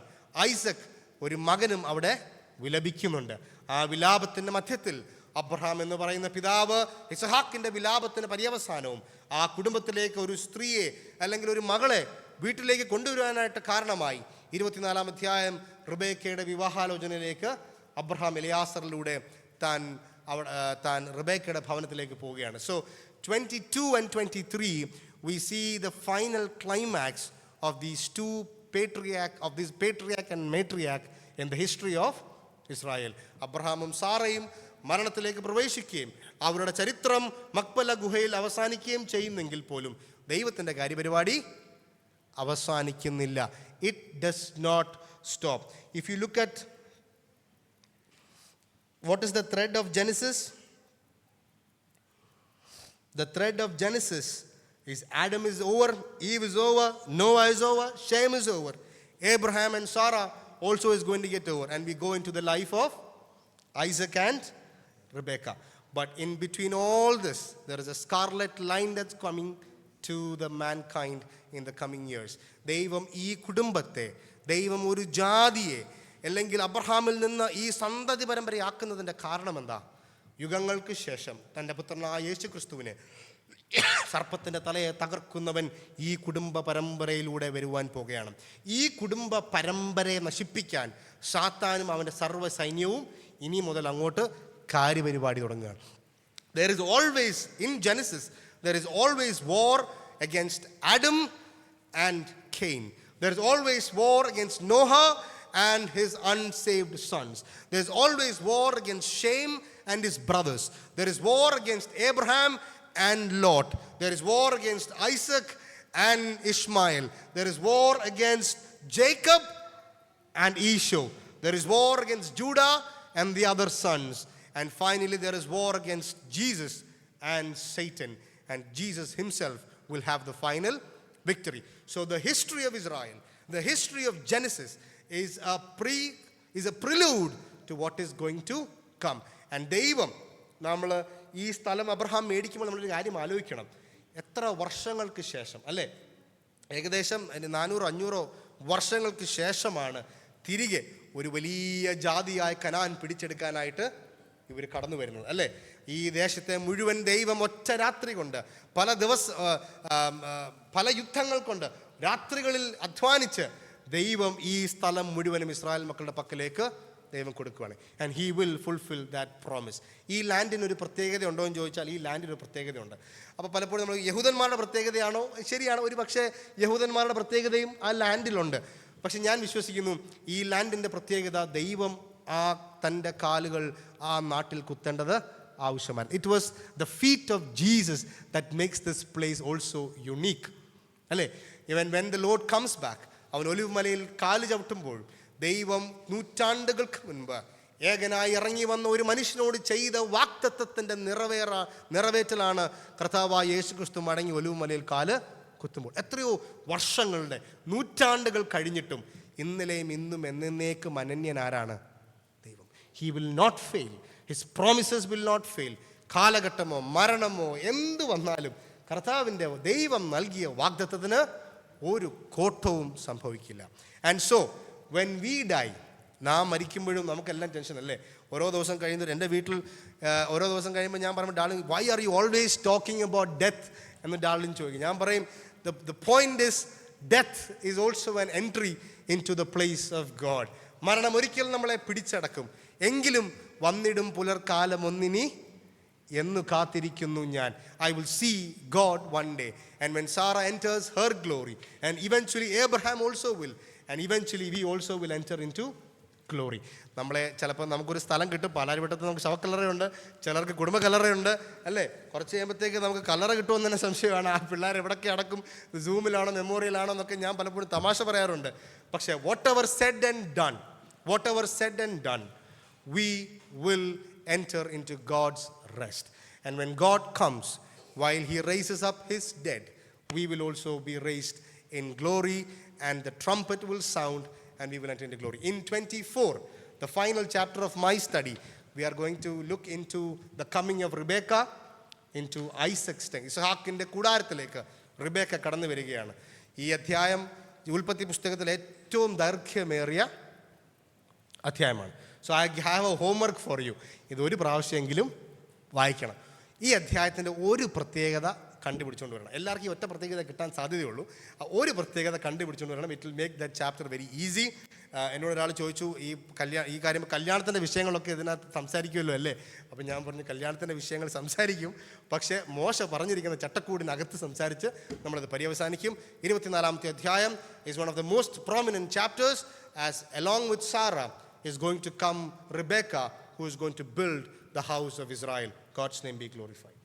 Isaac ഒരു മകനും അവിടെ വിലപിക്കുന്നുണ്ട്. ആ വിലാപത്തിൻ്റെ മധ്യത്തിൽ അബ്രഹാം എന്ന് പറയുന്ന പിതാവ് ഇസഹാക്കിൻ്റെ വിലാപത്തിൻ്റെ പര്യവസാനവും ആ കുടുംബത്തിലേക്ക് ഒരു സ്ത്രീയെ അല്ലെങ്കിൽ ഒരു മകളെ വീട്ടിലേക്ക് കൊണ്ടുവരാനായിട്ട് കാരണമായി 24-ാം അധ്യായം റിബേക്കയുടെ വിവാഹാലോചനയിലേക്ക് അബ്രഹാം എലിയാസറിലൂടെ താൻ റിബേക്കയുടെ ഭവനത്തിലേക്ക് പോവുകയാണ്. So 22 and 23 we see the final climax of these two patriarch and matriarch in the history of Israel. അബ്രഹാമും സാറയും മരണത്തിലേക്ക് പ്രവേശിക്കുകയും അവരുടെ ചരിത്രം മക്പല ഗുഹയിൽ അവസാനിക്കുകയും ചെയ്യുന്നെങ്കിൽ പോലും ദൈവത്തിൻ്റെ കാര്യപരിപാടി അവസാനിക്കുന്നില്ല. It does not stop. If you look at what is the thread of Genesis? The thread of Genesis is Adam is over, Eve is over, Noah is over, Shem is over. Abraham and Sarah also is going to get over. And we go into the life of Isaac and Rebekah. But in between all this, there is a scarlet line that's coming to the mankind in the coming years. ദൈവം ഈ കുടുംബത്തെ, ദൈവം ഒരു ജാതിയെ, അല്ലെങ്കിൽ അബ്രഹാമിൽ നിന്ന് ഈ സന്തതി പരമ്പരയാക്കുന്നതിൻ്റെ കാരണം എന്താ? യുഗങ്ങൾക്ക് ശേഷം തൻ്റെ പുത്രനായ യേശു ക്രിസ്തുവിനെ, സർപ്പത്തിൻ്റെ തലയെ തകർക്കുന്നവൻ ഈ കുടുംബ പരമ്പരയിലൂടെ വരുവാൻ പോകുകയാണ്. ഈ കുടുംബ പരമ്പരയെ നശിപ്പിക്കാൻ സാത്താനും അവൻ്റെ സർവ്വ സൈന്യവും ഇനി മുതൽ അങ്ങോട്ട് കാര്യപരിപാടി തുടങ്ങുകയാണ്. There is always, in Genesis, there is always war against Adam and Cain. There is always war against Noah and his unsaved sons. There is always war against Shem and his brothers. There is war against Abraham and Lot. There is war against Isaac and Ishmael. There is war against Jacob and Esau. There is war against Judah and the other sons. And finally, there is war against Jesus and Satan. And Jesus himself will have the final victory. So the history of Israel, the history of Genesis is a prelude to what is going to come. And ദൈവം, നമ്മൾ ഈ സ്ഥലം Abraham മേടിക്കുമ്പോൾ നമ്മളൊരു കാര്യം ആലോചിക്കണം. എത്ര വർഷങ്ങൾക്ക് ശേഷം, അല്ലേ? ഏകദേശം 400-500 വർഷങ്ങൾക്ക് ശേഷമാണ് തിരികെ ഒരു വലിയ ജാതിയായ കനാൻ പിടിച്ചെടുക്കാനായിട്ട് ഇവർ കടന്നു വരുന്നത്, അല്ലേ? ഈ ദേശത്തെ മുഴുവൻ ദൈവം ഒറ്റ രാത്രി കൊണ്ട്, പല യുദ്ധങ്ങൾ കൊണ്ട്, രാത്രികളിൽ അധ്വാനിച്ച് ദൈവം ഈ സ്ഥലം മുഴുവനും ഇസ്രായേൽ മക്കളുടെ പക്കലേക്ക് ദൈവം കൊടുക്കുകയാണ്. And he will fulfil that promise. ഈ ലാൻഡിനൊരു പ്രത്യേകത ഉണ്ടോ എന്ന് ചോദിച്ചാൽ ഈ ലാൻഡിനൊരു പ്രത്യേകതയുണ്ട്. അപ്പോൾ പലപ്പോഴും നമ്മൾ യഹൂദന്മാരുടെ പ്രത്യേകതയാണോ? ശരിയാണ്, ഒരു പക്ഷേ യഹൂദന്മാരുടെ പ്രത്യേകതയും ആ ലാൻഡിലുണ്ട്. പക്ഷെ ഞാൻ വിശ്വസിക്കുന്നു ഈ ലാൻഡിൻ്റെ പ്രത്യേകത ദൈവം തൻ്റെ കാലുകൾ ആ നാട്ടിൽ കുത്തേണ്ടത് ആവശ്യമാണ്. It was the feet of Jesus that makes this place also unique, അല്ലേ? Even when the Lord comes back, അവൻ ഒലിവ് മലയിൽ കാല് ചവിട്ടുമ്പോൾ ദൈവം നൂറ്റാണ്ടുകൾക്ക് മുൻപ് ഏകനായി ഇറങ്ങി വന്ന ഒരു മനുഷ്യനോട് ചെയ്ത വാഗ്ദത്തത്തിൻ്റെ നിറവേറ്റലാണ് കർത്താവായ യേശു ക്രിസ്തു മടങ്ങി ഒലിവ് മലയിൽ കാല് കുത്തുമ്പോൾ. എത്രയോ വർഷങ്ങളുടെ, നൂറ്റാണ്ടുകൾ കഴിഞ്ഞിട്ടും ഇന്നലെയും ഇന്നും എന്നേക്കും അനന്യനാരാണ്? ദൈവം. He will not fail, his promises will not fail. കാലഘട്ടമോ മരണമോ എന്തു വന്നാലും കർത്താവിൻ്റെ ദൈവം നൽകിയ വാഗ്ദത്തത്തിന് ഒരു കോട്ടവും സംഭവിക്കില്ല. And so when we die, നാം മരിക്കുമ്പോഴും നമുക്കെല്ലാം ടെൻഷൻ, അല്ലേ? ഓരോ ദിവസം കഴിയുമ്പോൾ എൻ്റെ വീട്ടിൽ ഓരോ ദിവസം കഴിയുമ്പോൾ ഞാൻ പറയുമ്പോൾ darling, why are you always talking about death എന്ന് ഡാർലിംഗ് ചോദിക്കും. ഞാൻ പറയും, the point is death is also an entry into the place of God. മരണം ഒരിക്കൽ നമ്മളെ പിടിച്ചടക്കും, എങ്കിലും വന്നിടും പുലർക്കാലം ഒന്നിനി എന്ന് കാത്തിരിക്കുന്നു ഞാൻ. I will see God one day. And when Sarah enters her glory, and eventually Abraham also will, and eventually we also will enter into glory. നമ്മളെ ചിലപ്പോൾ നമുക്കൊരു സ്ഥലം കിട്ടും. പാലാരിവട്ടത്ത് നമുക്ക് ശവക്കല്ലറയുണ്ട്, ചിലർക്ക് കുടുംബ കല്ലറയുണ്ട്, അല്ലേ? കുറച്ച് കഴിയുമ്പോഴത്തേക്ക് നമുക്ക് കല്ലറ കിട്ടുമെന്ന് തന്നെ സംശയമാണ്. ആ പിള്ളേർ എവിടെയൊക്കെ അടക്കും, സൂമിലാണോ മെമ്മോറിയലാണോ എന്നൊക്കെ ഞാൻ പലപ്പോഴും തമാശ പറയാറുണ്ട്. പക്ഷേ whatever said and done we will enter into God's rest. And when God comes, while he raises up his dead, we will also be raised in glory, and the trumpet will sound, and we will enter into glory. In 24, the final chapter of my study, we are going to look into the coming of Rebekah into Isaac's tent. ഇസ്ഹാക്കിൻ്റെ കൂടാരത്തിലേക്ക് റിബേക്ക കടന്നു വരികയാണ്. ഈ അധ്യായം ഉൽപ്പത്തി പുസ്തകത്തിലെ ഏറ്റവും ദൈർഘ്യമേറിയ അധ്യായമാണ്. So I have a homework for you. ഇതൊരു പ്രാവശ്യമെങ്കിലും വായിക്കണം. ഈ അധ്യായത്തിൻ്റെ ഒരു പ്രത്യേകത കണ്ടുപിടിച്ചുകൊണ്ട് വരണം. എല്ലാവർക്കും ഒറ്റ പ്രത്യേകത കിട്ടാൻ സാധ്യതയുള്ളൂ. ഒരു പ്രത്യേകത കണ്ടുപിടിച്ചുകൊണ്ട് വരണം. It will make that chapter very easy. എന്നോട് ഒരാൾ ചോദിച്ചു, ഈ കാര്യം കല്യാണത്തിൻ്റെ വിഷയങ്ങളൊക്കെ ഇതിനകത്ത് സംസാരിക്കുമല്ലോ, അല്ലേ? അപ്പം ഞാൻ പറഞ്ഞു, കല്യാണത്തിൻ്റെ വിഷയങ്ങൾ സംസാരിക്കും, പക്ഷേ മോശ പറഞ്ഞിരിക്കുന്ന ചട്ടക്കൂടിനകത്ത് സംസാരിച്ച് നമ്മളത് പര്യവസാനിക്കും. 24-ാമത്തെ അധ്യായം is one of the most prominent chapters, as along with Sarah is going to come Rebekah, who is going to build the house of Israel. God's name be glorified.